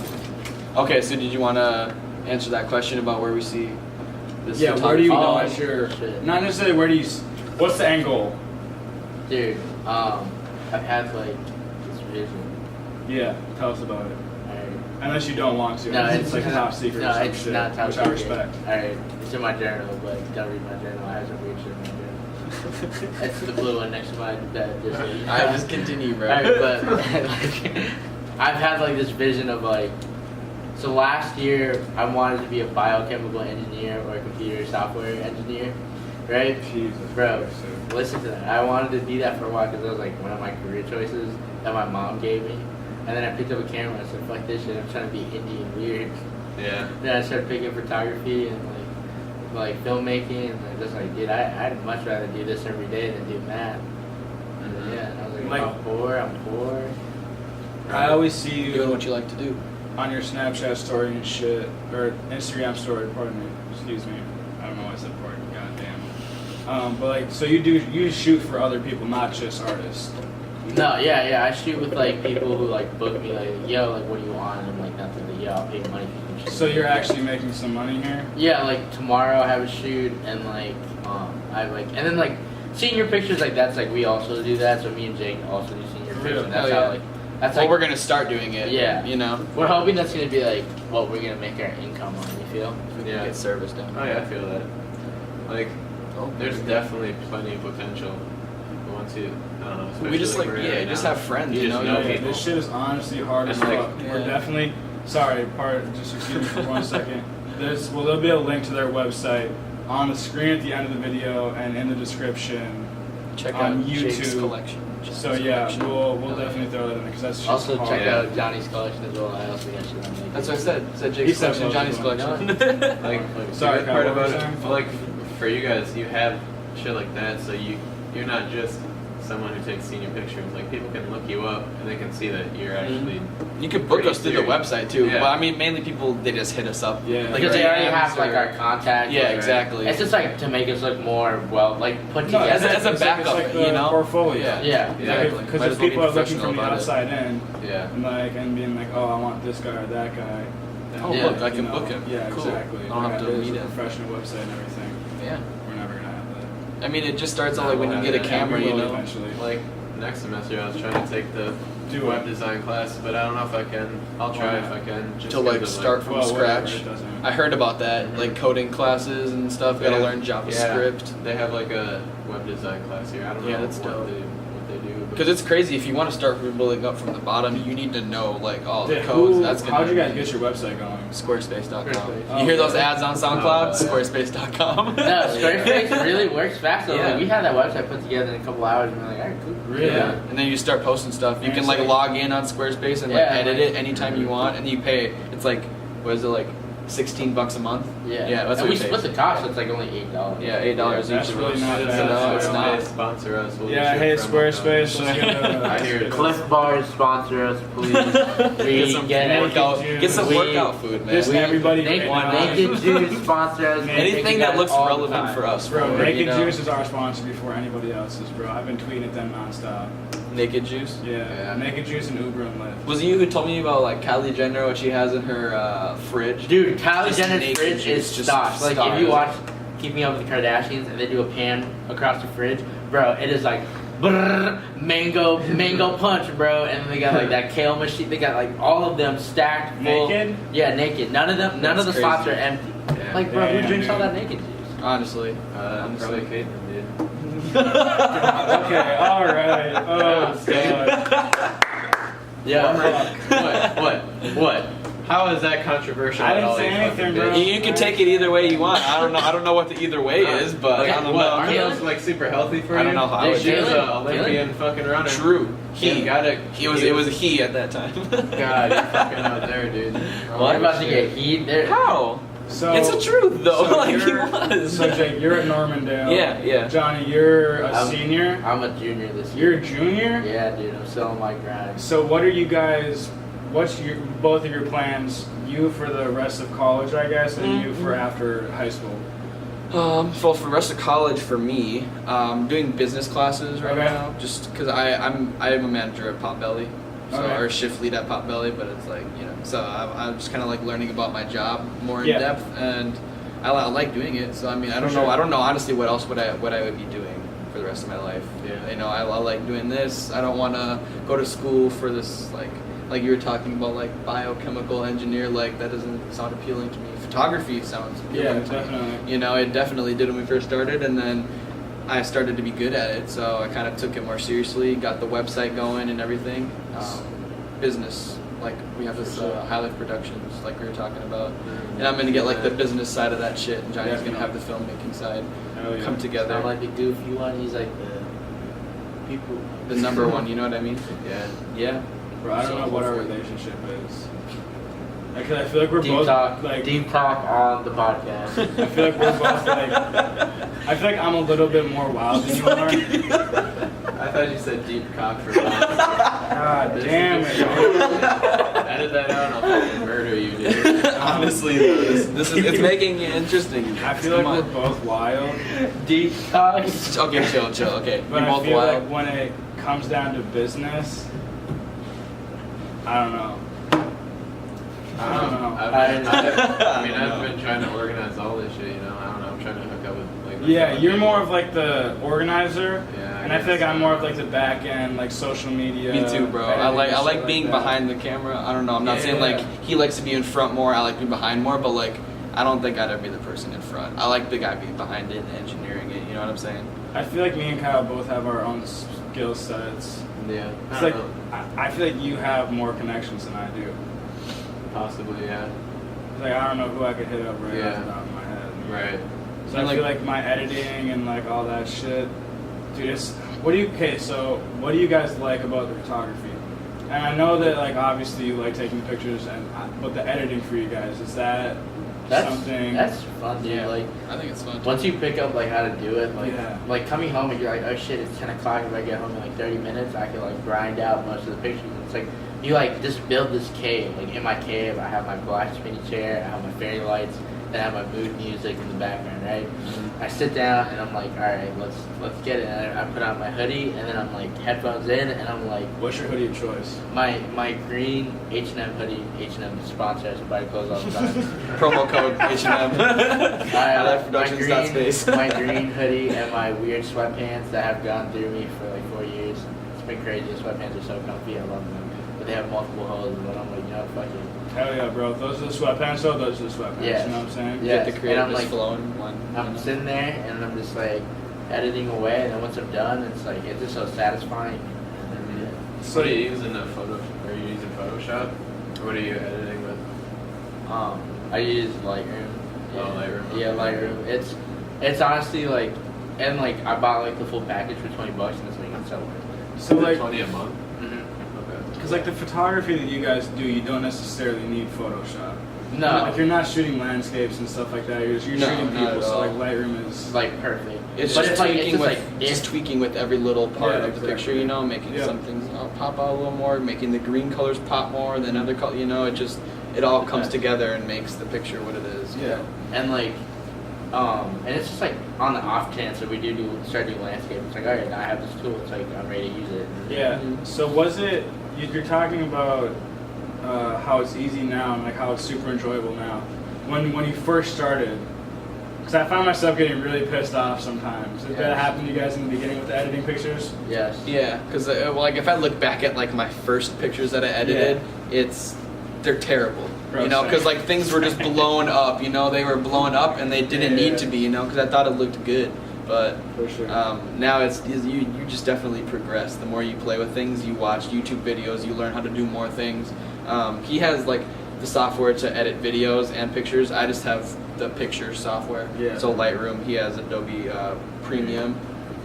Okay, so did you want to answer that question about where we see this? Yeah, where do you Oh, go as your, shit. not necessarily where do you, what's the end goal? dude, I've had like this vision. Yeah, tell us about it. Alright. Unless you don't want to. No, it's like top secret No, or some it's shit, not top which secret. I respect. Alright, it's in my journal, but don't read my journal. I have some weird shit in my journal. It's the blue one next to my bed. Just so you know. I just continue, bro. Alright, but like, I've had like this vision of like, so last year I wanted to be a biochemical engineer or a computer software engineer, right? Jesus Bro, Christ, dude. listen to that. I wanted to be that for a while because it was like one of my career choices that my mom gave me. And then I picked up a camera and I said, fuck this shit, I'm trying to be indie and weird. Yeah. Then I started picking photography and like filmmaking, and I'm just like, dude, I'd much rather do this every day than do math. And then, yeah, and I was like, Like- I'm poor. I always see Doing you what you like to do. on your Snapchat story and shit, or Instagram story. Pardon me. Excuse me. I don't know why I said pardon. Goddamn. But like, so you shoot for other people, not just artists. No, yeah, I shoot with like people who like book me, like, yo, like, what do you want? And I'm like, nothing. Like, yo, I'll pay money if you can shoot. So you're actually making some money here. Yeah, like tomorrow I have a shoot, and like I have like, and then like senior pictures, like that's like we also do that. So me and Jake also do senior For pictures. real? And that's Hell how yeah. like that's Well, like we're gonna start doing it. Yeah. You know, we're hoping that's gonna be like what we're gonna make our income on. You feel? we can Yeah. get service down. Oh yeah, I feel that. Like, Oh, there's definitely plenty of potential. Once you, I don't know. We just especially like, where we're yeah, at just now. have friends. You know, know Yeah, people. this shit is honestly hard as It's like- fuck. We're Yeah. definitely just excuse me for 1 second. There'll be a link to their website on the screen at the end of the video and in the description. check on out Jake's YouTube. collection. So Jake's yeah, collection. we'll Hell definitely yeah. throw that in because that's just Also hard. check Yeah. out Johnny's collection as well. I also got shit on me. That's what I said. I said He Jake's said collection, Johnny's both of them. collection. Like, Sorry, the good Kyle, part what were about you it, saying? like, for you guys, you have shit like that, so you're not just someone who takes senior pictures. Like, people can look you up and they can see that you're actually. You could book Pretty us through the serious. website too. Yeah. But I mean, mainly people they just hit us up. Yeah. Like Because they already DMs have like or- our contact. Yeah, like, exactly. It's just like to make us look more like put No, together. as a it's backup, like you know? portfolio. Yeah. Yeah. Exactly. Because Might if as well be people are looking professional from the about it. outside in, Yeah. and being like, oh, I want this guy or that guy. then, Oh, Yeah. look, I you can know, book him. Yeah, Cool. exactly. I don't have to It is meet a him. professional website and everything. Yeah. We're never gonna have that. I mean, it just starts out like when you get a Yeah, camera, we you will know. eventually. Like, next semester I was trying to take the Do web it. design class, but I don't know if I can. I'll try if I can. Just To like 'cause of, start from Well, whatever, scratch. it doesn't- I heard about that, like coding classes and stuff. Got to Yeah. learn JavaScript. They have like a web design class here. I don't Yeah, know that's what dope. they do. but- Because it's crazy. If you want to start from building up from the bottom, you need to know like all the Yeah, codes. That's gonna how'd you guys get your website going? Squarespace.com. Squarespace. You hear those ads on Oh, SoundCloud? yeah. Squarespace.com. No, Squarespace really works fast. Though. Yeah. Like, we had that website put together in a couple hours, and we're like, all right, cool. Really? Yeah. And then you start posting stuff. You And can it's like like- log in on Squarespace and like Yeah, edit like- it anytime you want, and you pay. It's like, what is it, like $16 a month? Yeah. Yeah, that's and what we we split pay. the cost, so it's like only $8. Yeah, $8 That's each of really us. not No, bad. it's Hey, not. sponsor us. We'll do Yeah, shit hey from Squarespace. our let's get I hear it. Cliff Bars sponsor us, please. Get We some get workout. Naked Get some juice. workout food, man. Just everybody Naked, right now. Naked Juice sponsor us. We Anything thank you Anything that guys looks all the relevant time. for us, Bro, for, Naked you know? Juice is our sponsor before anybody else's, bro. I've been tweeting at them nonstop. Naked Juice. Yeah, Yeah. Naked Juice and Uber and Lyft. Was it you who told me about like Kylie Jenner, what she has in her fridge? Dude, Kylie Just Jenner's naked fridge juice, is just stocked. Like, stocked. if you watch Keeping Up with the Kardashians and they do a pan across the fridge, bro, it is like brrr, mango punch, bro. And then they got like that kale machine. They got like all of them stacked full. Naked? Yeah, naked. None of the That's spots crazy. are empty. Yeah. Like, bro, who Damn, drinks all dude. that naked juice? Honestly. Probably Caitlin, dude. Okay, alright. Oh, God. Yeah. What? How is that controversial? I at didn't all, say you anything, fucking bro. bitch? You can take it either way you want. I don't know what the either way is, but Like, I don't what, know. Aren't those like super healthy for you? I don't know how I would She do was it. an Olympian fucking runner. True. He got it. It was a he at that time. God, you're fucking out there, dude. We're about to get heat there. How? So, It's the truth though. so like he you're- was. So, Jake, you're at Normandale. Yeah. Johnny, you're a I'm- senior. I'm a junior this year. You're a junior? Yeah, dude, I'm still on my grind. So, what are you guys, what's your both of your plans? You for the rest of college, I guess, and you for after high school? Well, for the rest of college, for me, doing business classes right Okay. now, just because I'm a manager at Potbelly, so Okay. or shift lead at Potbelly, but it's like so I'm just kind of like learning about my job more in Yeah. depth, and I like doing it. So I mean, I don't For know, sure. I don't know honestly what else would I would be doing for the rest of my life. Yeah. I like doing this. I don't want to go to school for this like you were talking about like biochemical engineer. Like that doesn't sound appealing to me. Photography sounds appealing Yeah, to me. definitely. It definitely did when we first started, and then I started to be good at it, so I kind of took it more seriously, got the website going and everything. Business like we have this High Life Productions, like we were talking about, Mm-hmm. and I'm gonna get like the business side of that shit, and Johnny's gonna have the filmmaking side Hell yeah. come I'm together. like the goofy one. He's like the people. The number one, you know what I mean? Yeah. Yeah. Bro, I don't know what our relationship is. Like, I feel like we're Deep both talk. like. Deep talk on the podcast. I feel like we're both like. I feel like I'm a little bit more wild than you are. I thought you said deep cock for once. God damn it. Edit that out, I'll fucking murder you, dude. Honestly, though, this is it's making it interesting. I feel like we're both wild, Deep talk. Okay, chill. Okay, but we're I both feel wild. like when it comes down to business, I don't know. I don't know. I've been trying to organize all this shit, you know. I don't know. I'm trying to hook up with like. Yeah, you're more of like the organizer, Yeah. and I feel like I'm more of like the back end, like social media. Me too, bro. I editing, like shit being that. behind the camera. I don't know. I'm not saying like Yeah. he likes to be in front more. I like being behind more, but like I don't think I'd ever be the person in front. I like the guy being behind it and engineering it. You know what I'm saying? I feel like me and Kyle both have our own skill sets. Yeah. It's I like don't know. I feel like you have more connections than I do. Possibly, yeah. It's like I don't know who I could hit up right Yeah. off the top of my head. Right. So And, I feel like my editing and like all that shit, dude. It's what do you guys like about the photography? And I know that like obviously you like taking pictures, but the editing for you guys is that something? That's fun, dude. Yeah. Like I think it's fun. once you pick up like how to do it, like Yeah. like coming home and you're like, oh shit, it's 10 o'clock. If I get home in like 30 minutes, I can like grind out most of the pictures. It's like you like just build this cave. Like in my cave, I have my black spinny chair, I have my fairy lights, and I have my mood music in the background, right? I sit down and I'm like, all right, let's get it. And I put on my hoodie and then I'm like headphones in and I'm like, What's your hoodie of choice? my green H&M hoodie. H&M sponsor us, buy clothes all the time. Promo code H&M. Productions.space. My green hoodie and my weird sweatpants that have gone through me for like 4 years. It's been crazy. The sweatpants are so comfy. I love them. But they have multiple holes, and I'm like, you know, fuck it. Hell yeah, bro. If those are the sweatpants, though, those are the sweatpants. Yes. You know what I'm saying? Yeah. Get the creative And I'm like- flowing one. I'm sitting there and I'm just like editing away, and then once I'm done, it's like it's just so satisfying. And then, So what are you using the photo? Are you using Photoshop? Or what are you editing with? I use Lightroom. Oh, Lightroom. Yeah, Lightroom. It's honestly like, and like I bought like the full package for $20, and it's like it's so worth it. So like, 20 a month. Mm-hmm. Okay. because like the photography that you guys do, you don't necessarily need Photoshop. No, Like you're not shooting landscapes and stuff like that. You're No, shooting not people. at So all. like Lightroom is it's like perfect. It's But just it's like- it's tweaking just with like just tweaking with every little part Yeah, of the exactly. picture, you know, making Yeah. some things pop out a little more, making the green colors pop more than other colors. You know, it all comes Yeah. together and makes the picture what it is. yeah. And like, and it's just like on the off chance that we start doing landscape. It's like, all right, now I have this tool. It's like I'm ready to use it. Yeah. Mhm. So was it? You're talking about how it's easy now and like how it's super enjoyable now. When you first started, because I found myself getting really pissed off sometimes. Did that Yes. happen to you guys in the beginning with the editing pictures? Yes. Yeah, because like if I look back at like my first pictures that I edited, they're terrible. Bro, You know, same. because like things were just blown up. You know, they were blown up and they didn't Yeah. need to be. You know, because I thought it looked good, but. For sure. Now you just definitely progress. The more you play with things, you watch YouTube videos, you learn how to do more things. He has like the software to edit videos and pictures. I just have the picture software. Yeah. So Lightroom, he has Adobe Premium.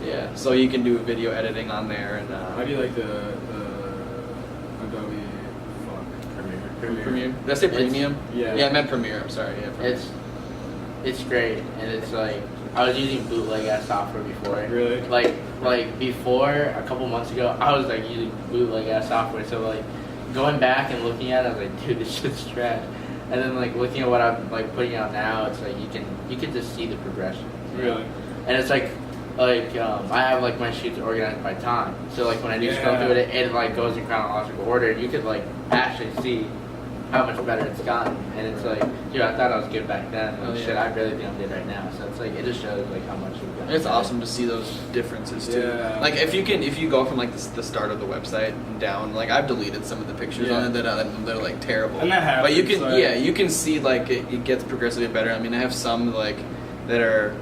Yeah. So you can do video editing on there and How do you like the Adobe? Fuck. Premiere. Did I say Premium? Yeah. Yeah, I meant Premiere. I'm sorry. Yeah. Premiere. It's great, and it's like I was using bootleg ass software before. Really? Like before a couple months ago, I was like using bootleg ass software. So like going back and looking at it, I was like, dude, this shit's trash. And then like looking at what I'm like putting out now, it's like you can just see the progression. you know? Really? And it's like I have like my shoots organized by time. So like when I do scroll Yeah. through it like goes in chronological order. You could like actually see how much better it's gotten. And it's like, dude, I thought I was good back then. Like, Oh, yeah. shit, I really think I'm good right now. So it's like it just shows like how much you've gotten. It's better. awesome to see those differences too. Yeah. Like if you go from like the start of the website down, like I've deleted some of the pictures Yeah. on it that are like terrible. And that happens, But you can like- you can see like it gets progressively better. I mean, I have some like that are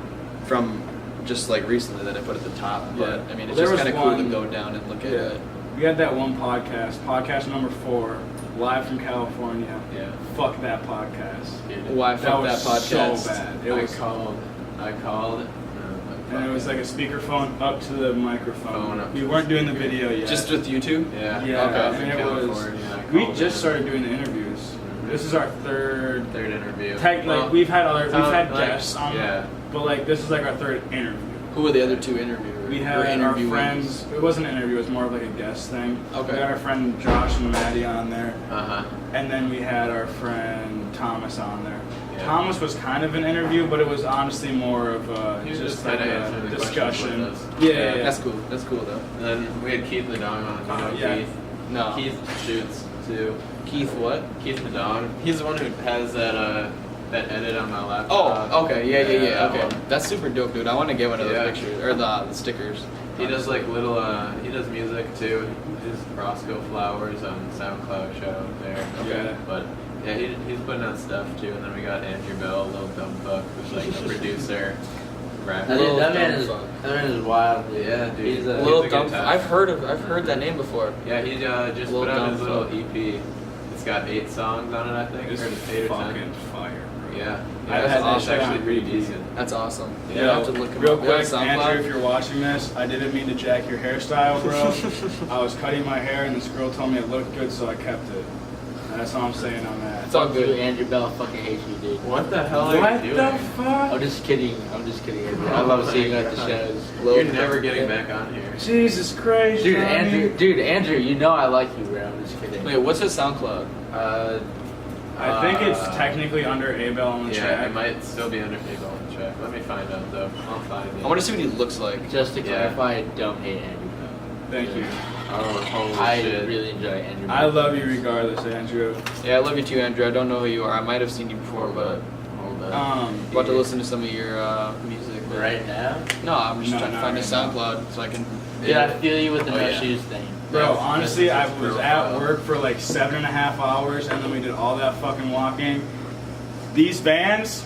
from just like recently that I put at the top. But Yeah. I mean, Well, it's there just was kind of cool to one- go down and look at Yeah. it. We had that one podcast number 4, live from California. Yeah. Fuck that podcast. Dude, Why fuck that was podcast? so bad. It was, I called. and it was like a speakerphone up to the microphone. Phone up We to weren't the doing the video yet. Just with you two? Yeah. Yeah, Okay. I mean, it was. California, I We called just in. started doing the interviews. This is our third. Third interview. Like we've had like, guests on, yeah. but like this is like our third interview. Who were the other 2 interviewers? We Or had our interviewees? friends. It wasn't an interview. It was more of like a guest thing. Okay. We had our friend Josh and Maddie on there, Uh-huh. and then we had our friend Thomas on there. Yeah. Thomas was kind of an interview, but it was honestly more of He was just just like kinda a answering the discussion. questions with us. Yeah. That's cool. That's cool though. And then we had Keith the Dong on. You know Yeah. Keith. No. Keith shoots too. Keith what? Keith the Dong. He's the one who has that edit on my laptop. Oh, okay. Yeah. that Okay. one. That's super dope, dude. I want to get one of those Yeah. pictures or the stickers. He does like little. He does music too. His Roscoe Flowers on SoundCloud show there. Okay. But yeah, he's putting out stuff too. And then we got Andrew Bell, Lil Dumb Fuck, who's like a producer, rapper. Lil That Dumb man Fuck. is wild. Dude. Yeah, dude. He's a Lil a good Dumb. time. I've heard that name before. Yeah, he just Lil put out Dumb his little Fuck. EP. It's got 8 songs on it, I think. It's or 8 or 10. fucking fire, bro. Yeah, I yeah, had it's, that it's shit actually on pretty repeat. decent. That's awesome. Yeah. I have to look him Real up. Yeah, quick, SoundCloud. Andrew, if you're watching this, I didn't mean to jack your hairstyle, bro. I was cutting my hair, and this girl told me it looked good, so I kept it. That's all I'm saying on that. It's all Fuck you, good. Andrew Bell fucking hates you, dude. What the hell What are you the doing? fuck? I'm just kidding, Andrew. I love Oh seeing you my at the God. shows. You're never getting back on here. Jesus Christ, Dude, Johnny. Andrew, you know I like you, bro. I'm just kidding. Wait, what's his SoundCloud? I think it's technically under Abel on the Yeah, track. it might still be under Big on the track. Let me find out though. I'll find it. I want to see what he looks like. Just to Yeah. clarify, I don't hate Andrew Bell. Thank you. Oh, holy I shit. really enjoy Andrew Bell. I love you regardless, Andrew. Yeah, I love you too, Andrew. I don't know who you are. I might have seen you before, but Hold up. about to listen to some of your music. but- Right now? No, I'm just No, trying to not find his right now. SoundCloud so I can. Yeah, I feel you with the Oh, no yeah. shoes thing. Bro, That's honestly, I his was profile. at work for like 7.5 hours, and then we did all that fucking walking. These Vans,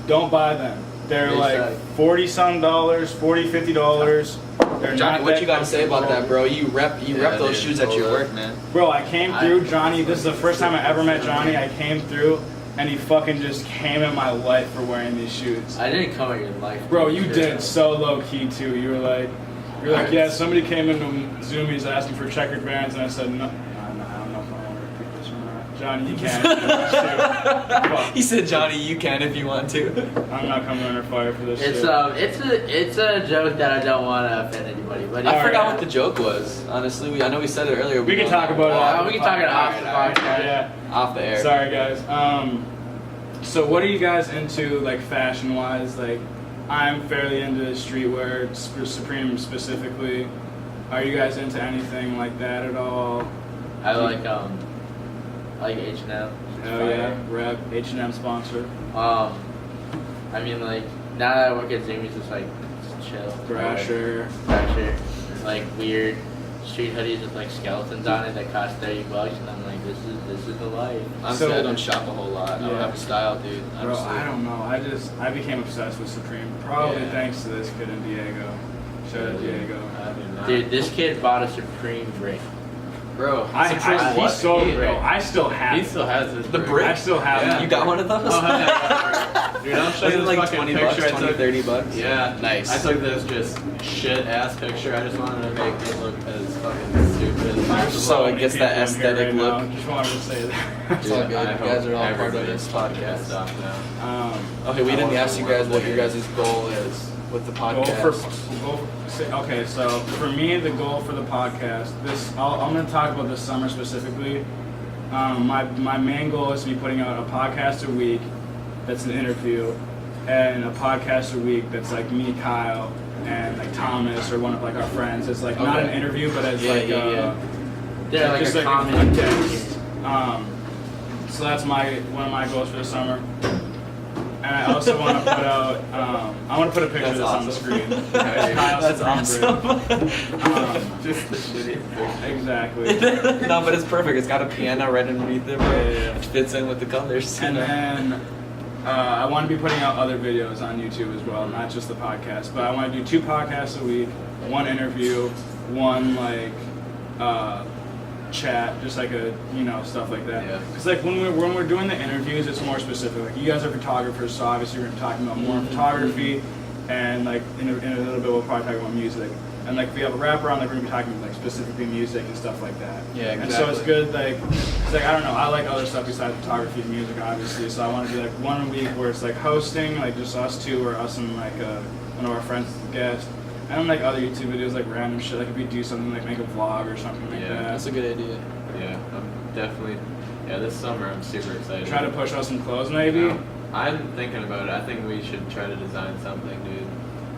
don't buy them. They're They like suck. $40-some, $50. They're Johnny, not what that you got to say about comfortable. that, bro? You rep Yeah, those dude, shoes at hold your up. work, man. Bro, I came through, Johnny. This is the first time I ever met Johnny. I came through, and he fucking just came in my life for wearing these shoes. I didn't come at your life. Bro, you Sure. did so low key too. You were like, yeah, somebody came into Zoomies asking for checkered Vans, and I said, no, I don't know if I want to repeat this or not. Johnny, you can. Fuck. He said, Johnny, you can if you want to. I'm not coming under fire for this It's shit. it's a joke that I don't want to offend anybody, but I All forgot right. what the joke was. Honestly, I know we said it earlier. We can talk about it. after we the can talk it podcast. off the podcast. Yeah. off the air. Sorry, guys. So what are you guys into, like fashion-wise? Like, I'm fairly into streetwear, Supreme specifically. Are you guys into anything like that at all? I like H&M. Hell yeah, rep H&M sponsor. I mean, like, now that I work at Zoomies, it's like, just chill. Thrasher. Thrasher. Like, weird street hoodies with, like, skeletons on it that cost $30, and I'm like, this is the life. Honestly, So- I don't shop a whole lot. I don't Yeah. have a style, dude. Bro, Honestly. I don't know. I became obsessed with Supreme. Probably Yeah. thanks to this kid in Diego. Shout out Diego. I do not. Dude, this kid bought a Supreme brick. Bro, He what? sold He- it. Bro, I still have He it. still has his The brick. brick? I still have Yeah. it. you got one of those? Oh, hell yeah. Dude, I'll show Was you it this like fucking 20 picture bucks, I 20, took. 30 bucks? Yeah, Nice. I took this just shit ass picture. I just wanted to make it look as fucking stupid as possible. So it gets that People in here aesthetic right look. now. Just wanted to say that. It's all good. I You hope guys are all part of everybody this podcast. Stuff now. Okay, we I didn't want ask to you work guys what with your it. guys' goal is with the Goal podcast. okay, so for me, the goal for the podcast, I'm going to talk about this summer specifically. My main goal is to be putting out a podcast a week that's an interview, and a podcast a week that's like me, Kyle, and like Thomas or one of like our friends. It's like not an Okay. interview, but it's Yeah, like yeah. They're like just a like common guest. So that's one of my goals for the summer. And I also want to put out. I want to put a picture of this on the screen. Kyle's That's Supreme awesome. brick. Just the shitty picture. Exactly. No, but it's perfect. It's got a piano right underneath it, bro. Yeah. It fits in with the colors. And then I want to be putting out other videos on YouTube as well, not just the podcast. But I want to do 2 podcasts a week, 1 interview, 1 like chat, just like a stuff like that. Yeah. Because like when we're doing the interviews, it's more specific. Like you guys are photographers, so obviously we're gonna be talking about more photography, and like in a little bit we'll probably talk about music. And like if we have a rapper on, like we're gonna be talking like specifically music and stuff like that. Yeah, And so it's good. Like it's like I don't know. I like other stuff besides photography and music, obviously. So I want to do like one week where it's like hosting, like just us two or us and like one of our friends as a guest. And then like other YouTube videos, like random shit. Like if we do something like make a vlog or something like that. That's a good idea. Yeah, I'm definitely. Yeah, this summer I'm super excited. Try to push out some clothes, maybe. I'm thinking about it. I think we should try to design something, dude.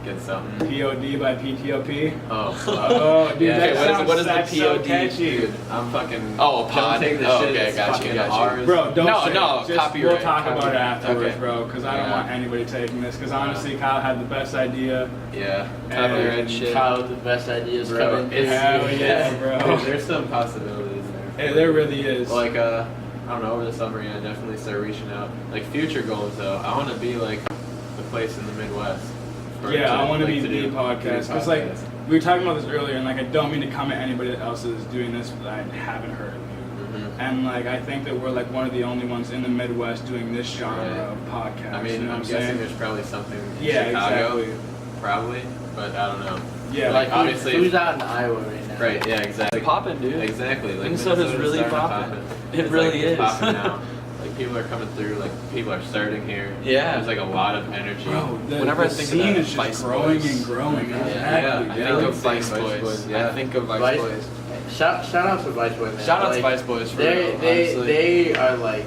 Get something. POD by PTOP. Oh, Oh, dude, Yeah, that okay, sounds, what is the that's so POD? catchy. dude, I'm fucking. Oh, a pod. Don't take the Oh, shit. okay, It's got you, fucking got you. ours. Bro, don't No, say no, it. Just, copyright, we'll talk about it copyright. afterwards, Okay. bro, because I don't Yeah. want anybody taking this, because honestly, Kyle had the best idea. Yeah. Copyright And shit. Kyle, the best ideas Bro, coming. it's- Hell yeah, bro. Dude, there's some possibilities there. Hey, there really is. Like, I don't know, over the summer, yeah, definitely start reaching out. Like, future goals, though, I want to be, like, the place in the Midwest. Yeah, I want to be to the do podcast. Because, like, we were talking about this earlier, and, like, I don't mean to come at anybody else that is doing this that I haven't heard. Mhm. And, like, I think that we're, like, one of the only ones in the Midwest doing this genre Right. of podcast. I mean, you know I'm what I'm guessing saying? there's probably something in Yeah, Chicago. exactly. Probably, but I don't know. Yeah, Like, obviously- who's out in Iowa right now? Right, yeah, exactly. It's popping, dude. Exactly. Like, Minnesota's really starting to popping. pop It It's really like, it's is. popping now. Like, people are coming through, like, people are starting here. Yeah. There's, like, a lot of energy. Bro, Whenever I the think scene of that, is just Vice growing Boys. and growing. Yeah, Exactly. yeah, I yeah. think of Vice Vice Boys, Boys. yeah. I think of Vice Vice- Boys. Shout out to Vice Boys, man. Shout out to Like, Vice Boys for They real, they honestly. they are like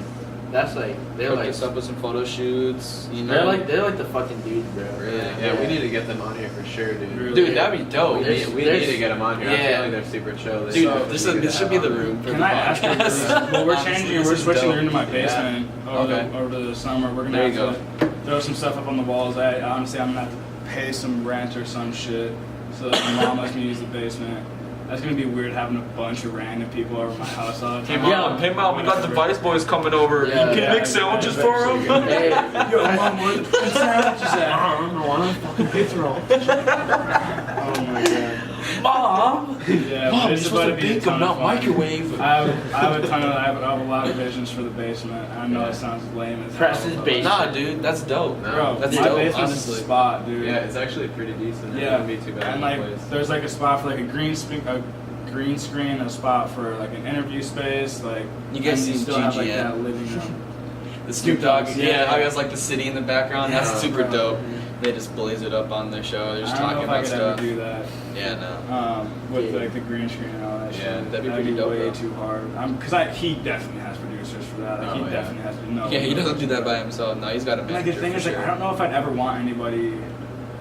that's like they're Hooked like us up with some photo shoots. You know, they're like the fucking dudes, bro. Really? Yeah, we need to get them on here for sure, dude. Really? Dude, that'd be dope. We There's- need to get them on here. I Yeah. feel like they're super chill. They Dude, should this be good this to should be have the on room for Can the I ask you? podcast. Well, we're Honestly, changing. this We're is switching the dope. room to my basement Okay. over the summer. We're gonna There have you to throw some stuff up on the walls. I honestly, I'm gonna have to pay some rent or some shit so that my mom lets me use the basement. That's gonna be weird having a bunch of random people over my house all the time. Hey mom, we got the Vice Boys coming over. Yeah, you can yeah, make sandwiches for them. Hey, Yo, mom, where the sandwiches at? I don't know. I fucking pizza roll. Oh my god. Mom, Yeah, Mom, but you're it's about supposed to to be a bake ton them, of not fun. microwave. I have a lot of visions for the basement. I know it sounds lame as Preston's hell, but- basement. Nah, dude, that's dope. No. Bro, That's my dope, basement's honestly. a spot, dude. Yeah, it's actually pretty decent. It Yeah, wouldn't be too bad and of like a place. there's like a spot for like a green screen, a spot for like an interview space, like You guys and seen still have like GGN? that living room. The Snoop Dogg, Yeah. yeah, how he has like the city in the background. Yeah, That's super bro. dope. They just blaze it up on their show. They're just I don't talking know if I about could stuff. ever do that Yeah, no. with Yeah. like the green screen and all that Yeah, shit. that'd be pretty dope, way though. too hard. Because he definitely has producers for that. Like, Oh, he yeah. definitely has to know. Yeah, he doesn't do that by himself. No, he's got a And, manager. like the thing for is, like, sure. I don't know if I'd ever want anybody.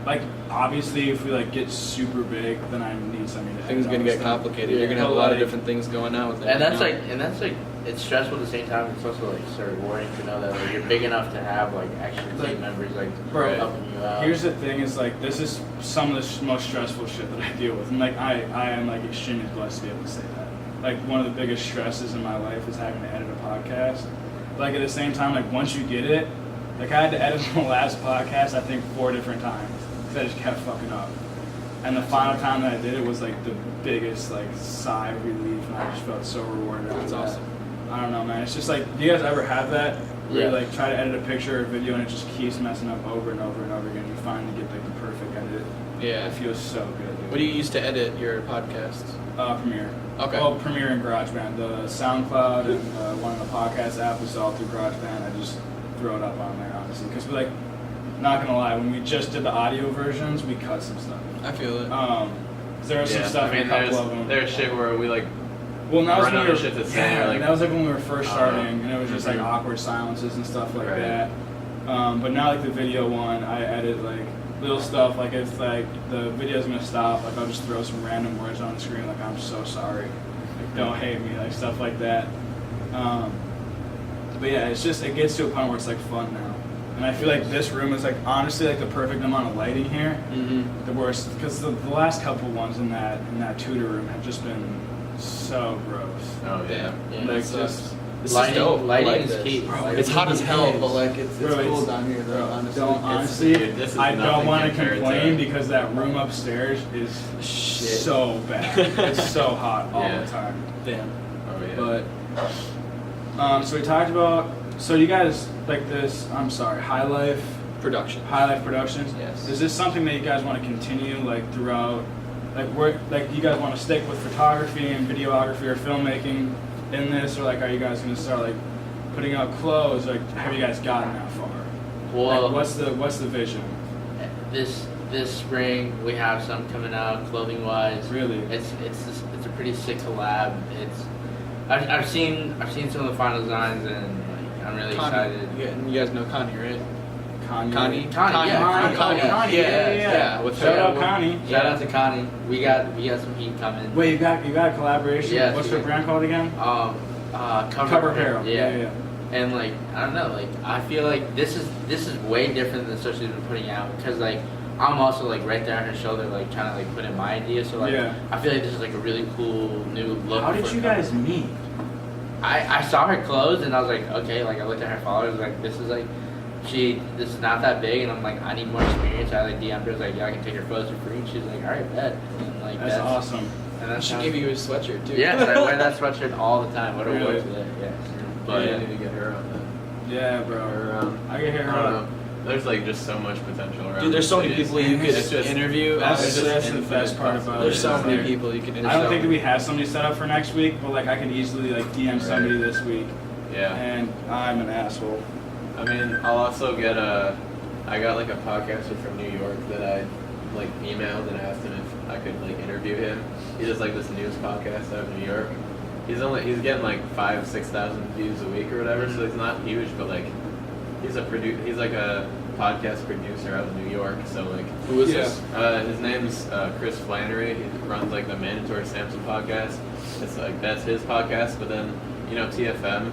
Like, obviously, if we like get super big, then I need somebody to. Things edit gonna all get this stuff. complicated. Yeah. You're gonna have a But, lot of like- different things going on with it. And that's you know? like it's stressful at the same time. It's also like sort of rewarding to know that like, you're big enough to have like actual Like, team members like bro, helping you out. Here's the thing: is like this is some of the most stressful shit that I deal with, and like I am like extremely blessed to be able to say that. Like one of the biggest stresses in my life is having to edit a podcast. But, like at the same time, like once you get it, like I had to edit the last podcast I think 4 different times because I just kept fucking up. And the final time that I did it was like the biggest like sigh of relief, and I just felt so rewarded. That's after that. awesome. I don't know, man. It's just like, do you guys ever have that? Where Yeah. you like try to edit a picture or video and it just keeps messing up over and over and over again. You finally get like the perfect edit. Yeah. It feels so good, dude. What do you use to edit your podcasts? Premiere. Okay. Well, Premiere and GarageBand. The SoundCloud and one of the podcast apps is all through GarageBand. I just throw it up on there, honestly. Because like, not gonna lie, when we just did the audio versions, we cut some stuff. I feel it. 'Cause there was some Yeah, stuff I mean, in a couple of them. there's shit where we like. Well, that was run when out we of were, shit to say, yeah, or, like- that was like when we were first starting, and it was just like Mhm. awkward silences and stuff like Right. that. But now, like the video one, I edit like little stuff. Like if like the video's gonna stop, like I'll just throw some random words on the screen, like I'm so sorry, like don't hate me, like stuff like that. But yeah, it's just it gets to a point where it's like fun now, and I feel like this room is like honestly like the perfect amount of lighting here. Mm-hmm. The worst because the last couple ones in that tutor room have just been so gross. Oh yeah. Yeah, Like that sucks. just This is Lighting, dope. I lighting like is this. key. Bro, It's hot as hell, is. but like it's Bro, cool it's- down here though. Honestly, Honestly, Dude, this is I don't nothing want to compared complain to- because that room upstairs is Shit. so bad. It's so hot all Yeah. the time. Damn. Oh yeah. But so we talked about. So you guys like this? I'm sorry, High Life Productions. Yes. Is this something that you guys want to continue like throughout? Like where? Like you guys want to stick with photography and videography or filmmaking in this, or like are you guys going to start like putting out clothes? Like have you guys gotten that far? Well, Like, what's the vision? this spring we have some coming out clothing wise. Really? It's a pretty sick collab. I've seen some of the final designs and like, I'm really excited. You guys know Connie, right? Connie. Connie, yeah. Connie. Yeah. With Shout her. out Connie. Shout out to Connie. We got some heat coming. Wait, you got a collaboration? Yes, What's we her got- brand called again? Cover Apparel. Yeah. And like I don't know, like I feel like this is way different than stuff she's been putting out because like I'm also like right there on her shoulder, like trying to like put in my idea. So like Yeah. I feel like this is like a really cool new look. How did for you her. guys meet? I saw her clothes and I was like, okay, like I looked at her followers, like this is this is not that big, and I'm like, I need more experience. I like DM'd her, I was like, yeah, I can take your photos for free. And she's like, all right, bet. And like That's awesome. And that's She gave you a sweatshirt too. Yes, I wear that sweatshirt all the time. What a Really? work today, yes. But Yeah. I need to get her on that. Yeah, bro. I can hear I don't her. know. There's like just so much potential around. Dude, there's so this many city. people you could It's just- interview. That's It's the just best part about it. There's so It's many like- people you can interview. I don't think that we have somebody set up for next week, but like I can easily like DM somebody this week, Yeah. and I'm an asshole. I mean, I'll also get I got like a podcaster from New York that I like emailed and asked him if I could like interview him. He does like this news podcast out of New York. He's getting like 5,000-6,000 views a week or whatever, so it's not huge, but like he's like a podcast producer out of New York. So like Who is Yeah. this? his name's Chris Flannery. He runs like the Mandatory Samson podcast. It's like that's his podcast, but then you know TFM,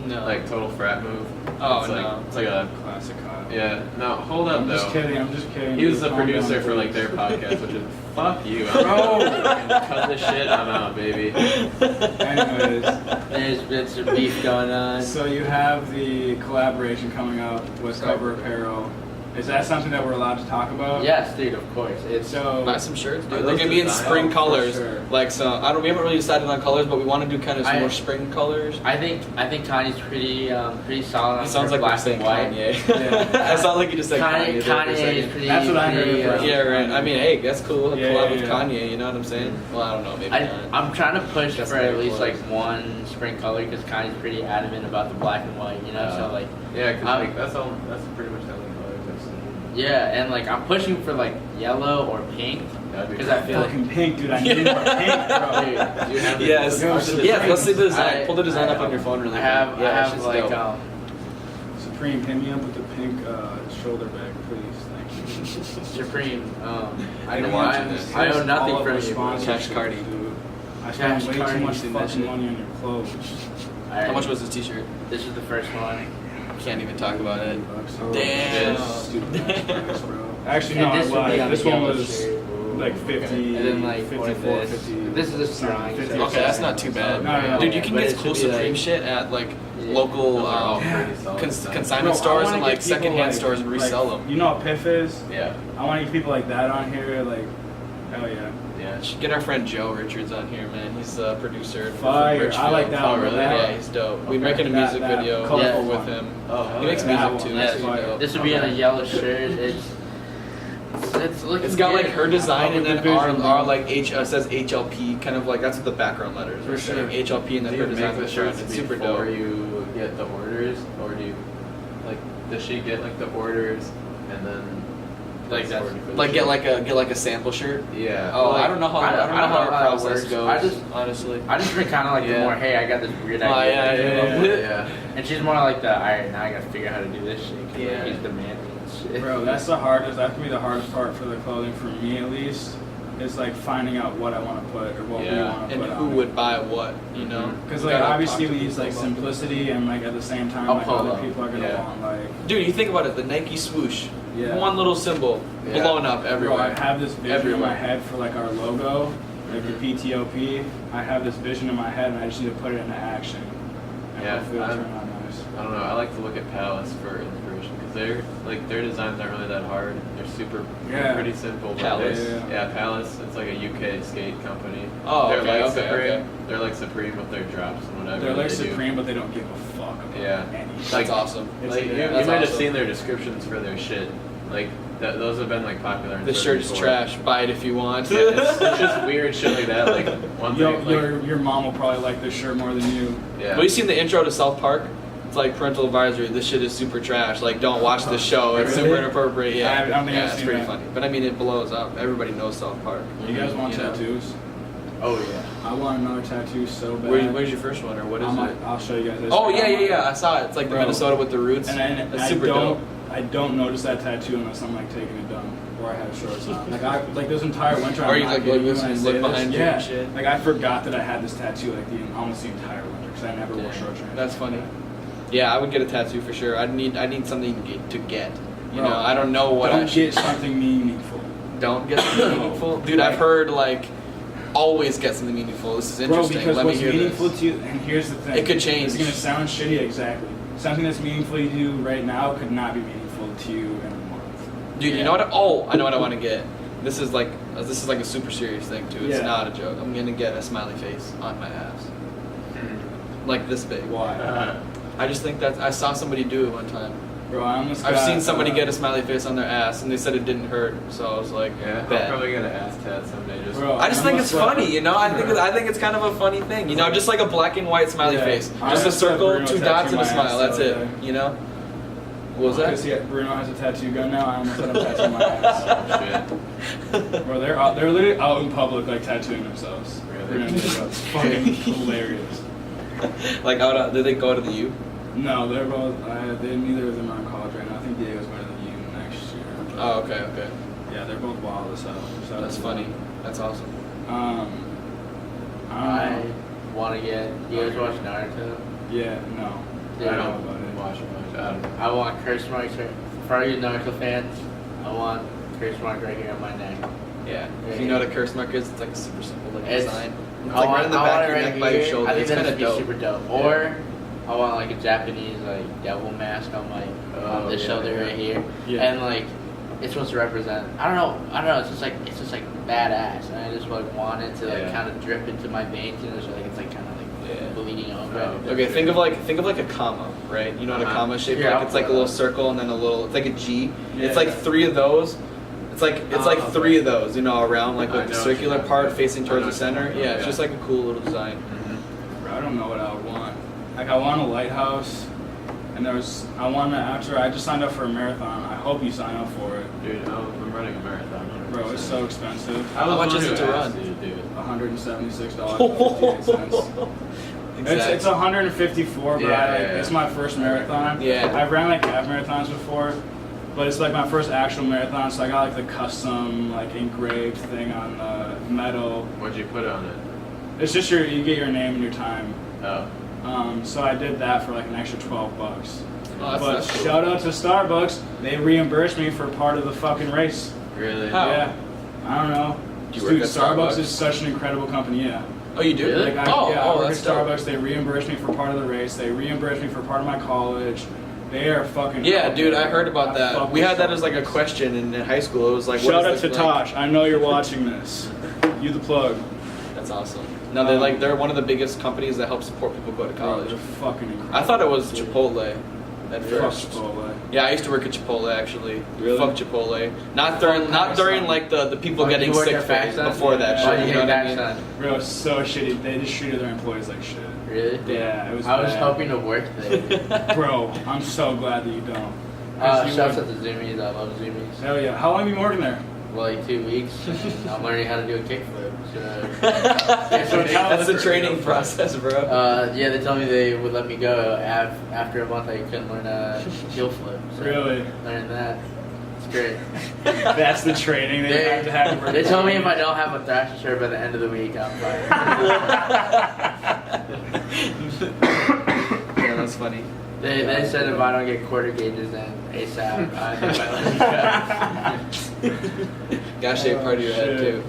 No. like Total Frat Move. Oh, it's like, no. It's like a Classic Kyle. yeah. No, hold up I'm though. just kidding. I'm just kidding. He was the Calm down, producer for like please. their podcast, which is fuck you. Bro. Cut the shit. I'm out, baby. Anyways, There's been some beef going on. so you have the collaboration coming up with Cover Apparel. Is that something that we're allowed to talk about? Yes, dude, of course. It's So Buy some shirts, Are dude. They're those gonna be in designed? spring For colors. sure. Like so, we haven't really decided on colors, but we want to do kind of some I- more spring colors. I think Kanye's pretty solid on It sounds her like we're black saying and white. Kanye. Yeah. It sounds like you just said Kanye. there for a Kanye is second. pretty. That's what I heard pretty, first. Yeah, right. I mean, hey, that's cool. Yeah, Collab yeah, with yeah. Kanye. You know what I'm saying? Well, I don't know. Maybe not. I'm trying to push That's for at very least close. like one spring color because Kanye's pretty adamant about the black and white, you know. So like, Yeah, cause Um, like that's pretty much the only colors I've seen. yeah, and like I'm pushing for like yellow or pink That'd be because I feel like. fucking pink, dude. I need more pink, bro. Dude, Do you have Yes. the Yeah. Let's see the design. I- Pull the design I- up on your phone really I quick. have Yeah, I have shit's like dope. Supreme, hit me up with the pink shoulder bag, please. Thank you. Supreme. I know know watching this. I know nothing All of from our you. sponsors, Cash Cardi. dude. I Cash spent way Cardi, too much seen that fucking shit. money on your clothes. How much was this T-shirt? This is the first one. Can't even talk about it. $50. Damn. Stupid ass price, bro. Actually, And no, I this would be lied. on This the one yellow was shirt. like 50, And then like 54, this. 50. This is a drawing. 50 so- Okay, that's not too bad. No. Dude, you can But get it cool should be, Supreme like- shit at like Yeah. local Those are all pretty solid cons- designs. consignment Bro, I stores wanna and get like people, secondhand like- stores and resell like, them. You know what Piff is? Yeah. I want to get people like that on here. Like, hell yeah. Yeah. Should get our friend Joe Richards on here, man. He's a producer. from Fire. Richfield. I like that Oh, one. really? That- Yeah, he's dope. We're making a That- music that video colorful with one. him. Oh, He makes yeah. music too. That That's one. really dope. This would be in a yellow shirt. It's looking. It's got like good. her design and then the vision, our bro. like says HLP, kind of like that's what the background letters For are sure. saying. HLP and then Do her you design make on the the front. shirts It's super before dope. you get the orders, or do you like? Does she get like the orders and then Like that's that's- ordered for the Like shirt? get like a sample shirt. Yeah. Oh, Like, I don't know how I don't know our how it process works. goes. I just- honestly. I just been kind of like the Yeah. more, hey, I got this weird Oh, idea. yeah. Yeah. And she's more like the, all right, now I got to figure out how to do this shit. 'Cause Yeah. he's demanding and shit. Bro, that's the hardest. That can be the hardest part for the clothing for me, at least. Is like finding out what I want to put or what we Yeah. want to And put who on. would buy what, you know? Because We like gotta obviously talk to we use like people about simplicity and like at the same time I'll like pull other up. people are gonna Yeah. want like. it. Dude, you think about it, the Nike swoosh. Yeah. One little symbol Yeah. blown up Bro, everywhere. I have this vision in Everywhere. my head for like our logo, like the PTOP. I have this vision in my head and I just need to put it into action. Yeah, hopefully it'll I'm- turn out nice. I don't know. I like to look at Palace for inspiration because their designs aren't really that hard. They're Yeah. pretty simple. but Palace? Yeah, Palace. It's like a UK skate company. Oh, they're okay, like okay, Supreme. okay. They're like Supreme with their drops and whatever. They're like they do. Supreme, but they don't give a fuck about Yeah. anything. That's Like, awesome. It's Like like- you that's might have awesome. seen their descriptions for their shit. Like those have been like popular. in This certain shirt is forums. trash. Buy it if you want. Yeah, it's just weird shit like that. Like one thing. Like, Your mom will probably like this shirt more than you. yeah. Have you seen the intro to South Park? It's like parental advisory. This shit is super trash. Like, don't watch this show. It's Really? super inappropriate. Yeah, I don't think yeah, I've it's seen pretty that. funny. But I mean, it blows up. Everybody knows South Park. You guys want You know? tattoos? Oh yeah. I want another tattoo so bad. Where's your first one, or what is it? I'll show you guys. This. Oh yeah. I saw it. It's like the Bro. Minnesota with the roots. And That's I super dope. I don't notice that tattoo unless I'm like taking it done or I have shorts on. Like this entire winter. Or I'm you, not like, kidding look when I look say this. behind you Yeah. and shit. Like I forgot that I had this tattoo like almost the entire winter because I never wore Dang. shorts. or anything. That's funny. Yeah, I would get a tattoo for sure. I need something to get. You Bro, know, I don't know what I Don't should. get something meaningful. Don't get something meaningful, dude. I've heard like always get something meaningful. This is Bro, interesting. because Let me what's hear meaningful this. to you, and here's the thing. It could change. It's gonna sound shitty, exactly. Something that's meaningful to you right now could not be meaningful to you in a month. Dude, you know what? I know what I want to get. This is like a super serious thing too. It's Yeah. not a joke. I'm gonna get a smiley face on my ass, like this big. Why? I just think that I saw somebody do it one time. Bro, I almost I've got, seen somebody get a smiley face on their ass, and they said it didn't hurt. So I was like, Yeah. I'll bet. probably get an ass tat someday. Just. Bro, I just think it's almost got- funny, you know. I think it's kind of a funny thing, you know, just like a black and white smiley Yeah. face, I just a almost got circle, Bruno 2 dots, tattoo and a my smile. ass That's the it, other day. you know. What was Because that? Bruno has a tattoo gun now. I almost had him tattoo my ass. Oh, shit. Bro, they're literally out in public like tattooing themselves. Really? It's fucking hilarious. Like, did they go to the U? No, they're both. Neither of them are in college right now. I think Diego's going to the U next year. But Oh, okay. yeah, they're both wild as hell. So That's funny. That's awesome. I I don't know. want to get. You guys watch Naruto? Yeah, no. Yeah. I don't know about it. Watch it. I want curse marks. For all you Naruto fans, I want curse mark right here on my neck. Yeah. If you know what a curse mark is, it's like a super simple like It's- design. It's I like want, right in the I back want of it your right neck by your here. shoulder. I think It's that'd kind of be dope. super dope. Yeah. Or I want like a Japanese like devil mask on my on Oh, the yeah, shoulder yeah. right here, Yeah. and like it's supposed to represent. I don't know. It's just like badass, and I just like want it to like Yeah. kind of drip into my veins, and so like it's like kind of like Yeah. bleeding over. Oh, Okay, think of like a comma, right? You know what a Uh-huh. comma is shaped Yeah. like? It's like a little circle and then a little. It's like a G. It's Yeah. like 3 of those. It's like Oh, 3 of those, you know, around like I with the know what circular you're part talking facing about. towards I the know center. what you're Yeah, talking it's about, just like a cool little design. Bro, I don't know what I would want. Like I want a lighthouse, and after I just signed up for a marathon. I hope you sign up for it, Dude, I'm running a marathon. 100%. bro. It's so expensive. How much is it to run? Dude. $176.58. It's 154, but Yeah, it's my first marathon. Yeah. I've ran like half marathons before, but it's like my first actual marathon. So I got like the custom like engraved thing on the metal. What'd you put on it? It's just you get your name and your time. Oh. So I did that for like an extra $12. Oh, that's But cool. shout out to Starbucks, they reimbursed me for part of the fucking race. Really? How? Yeah. I don't know. Do you work Dude, at Starbucks Starbucks? is such an incredible company, yeah. Oh, you do? Really? Like I work at that's dope. Starbucks, they reimbursed me for part of the race, they reimbursed me for part of my college. They are fucking Yeah, dope. dude, I heard about I that. fuck We with had that as like a Starbucks. question in high school. It was like, what Shout out is to this, Tosh. I know you're watching this. You the plug. That's awesome. No, they're one of the biggest companies that help support people go to Bro, college. they're fucking incredible. I thought it was Chipotle at Fuck first. Chipotle. Yeah, I used to work at Chipotle actually. Really? Fuck Chipotle. Not during like the people Oh, getting you work sick at phase. Faxon? Before that Yeah. shit. Oh, You you know get what I mean? that son. Bro, it's so shitty. They just treated their employees like shit. Really? Yeah, it was I was bad. hoping to work there. Bro, I'm so glad that you don't. 'Cause you Shouts would- out to Zoomies. I love Zoomies. Hell yeah. How long have you been working there? Well, like 2 weeks. And I'm learning how to do a kickflip. So, That's the training process, bro. yeah, they told me they would let me go after a month. I couldn't learn a heel flip. So Really? Learning that. It's great. That's the training they have to have. They told me if I don't have a thrasher shirt by the end of the week, I'm fine. Yeah, that's funny. They said if I don't get quarter gauges, then ASAP, they might let me go. Gotta shave part of your head shit. too.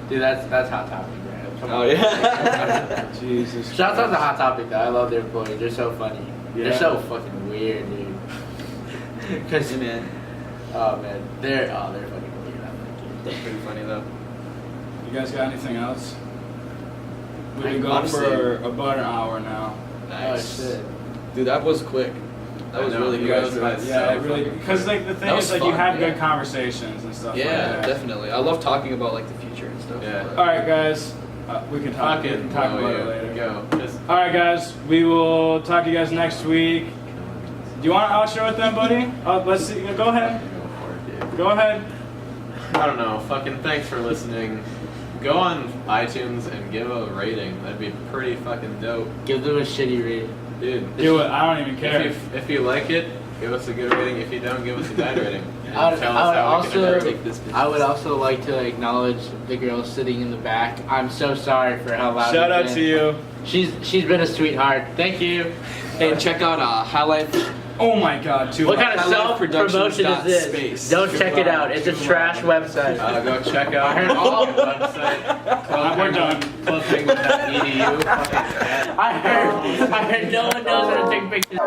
Dude, that's hot topic, bro. Come Oh on. yeah. Jesus. Shout out to Hot Topic though. I love their employees. They're so funny. Yeah. They're so fucking weird, dude. Cause Hey, man. oh man, they're fucking weird. I like That's pretty funny though. You guys got anything else? We've I been going honestly- for about an hour now. it. Nice. Oh shit. Dude, that was quick. That I was know, really you good. guys But That's yeah, so it really fucking because like the thing That is was like you fun, have yeah. good conversations and stuff. Yeah, like that. definitely. I love talking about like the future and stuff. Yeah. All right, guys. We can talk. We can talk blow about you. it later. Go. Just All right, guys. We will talk to you guys next week. Do you want to outro with them, buddy? Let's see. Go ahead. go for it, dude. Go ahead. I don't know. Fucking thanks for listening. Go on iTunes and give a rating. That'd be pretty fucking dope, Give them a shitty rating. dude. Do it. I don't even care. If you like it, give us a good rating. If you don't, give us a bad rating. And I would- tell I us would how we can also- improve. Take this bitch. I would also like to acknowledge the girl sitting in the back. I'm so sorry for how loud. Shout it's out been. to you. She's been a sweetheart. Thank you. Hey, check out High Life. Oh my God. Too What hot. kind of Highlight self-promotion is this? Productions.space. Don't check it out. It's a trash website. Go check out our website. We're done. Clubpenguin.edu. Fucking cat. I heard no one knows how to take pictures.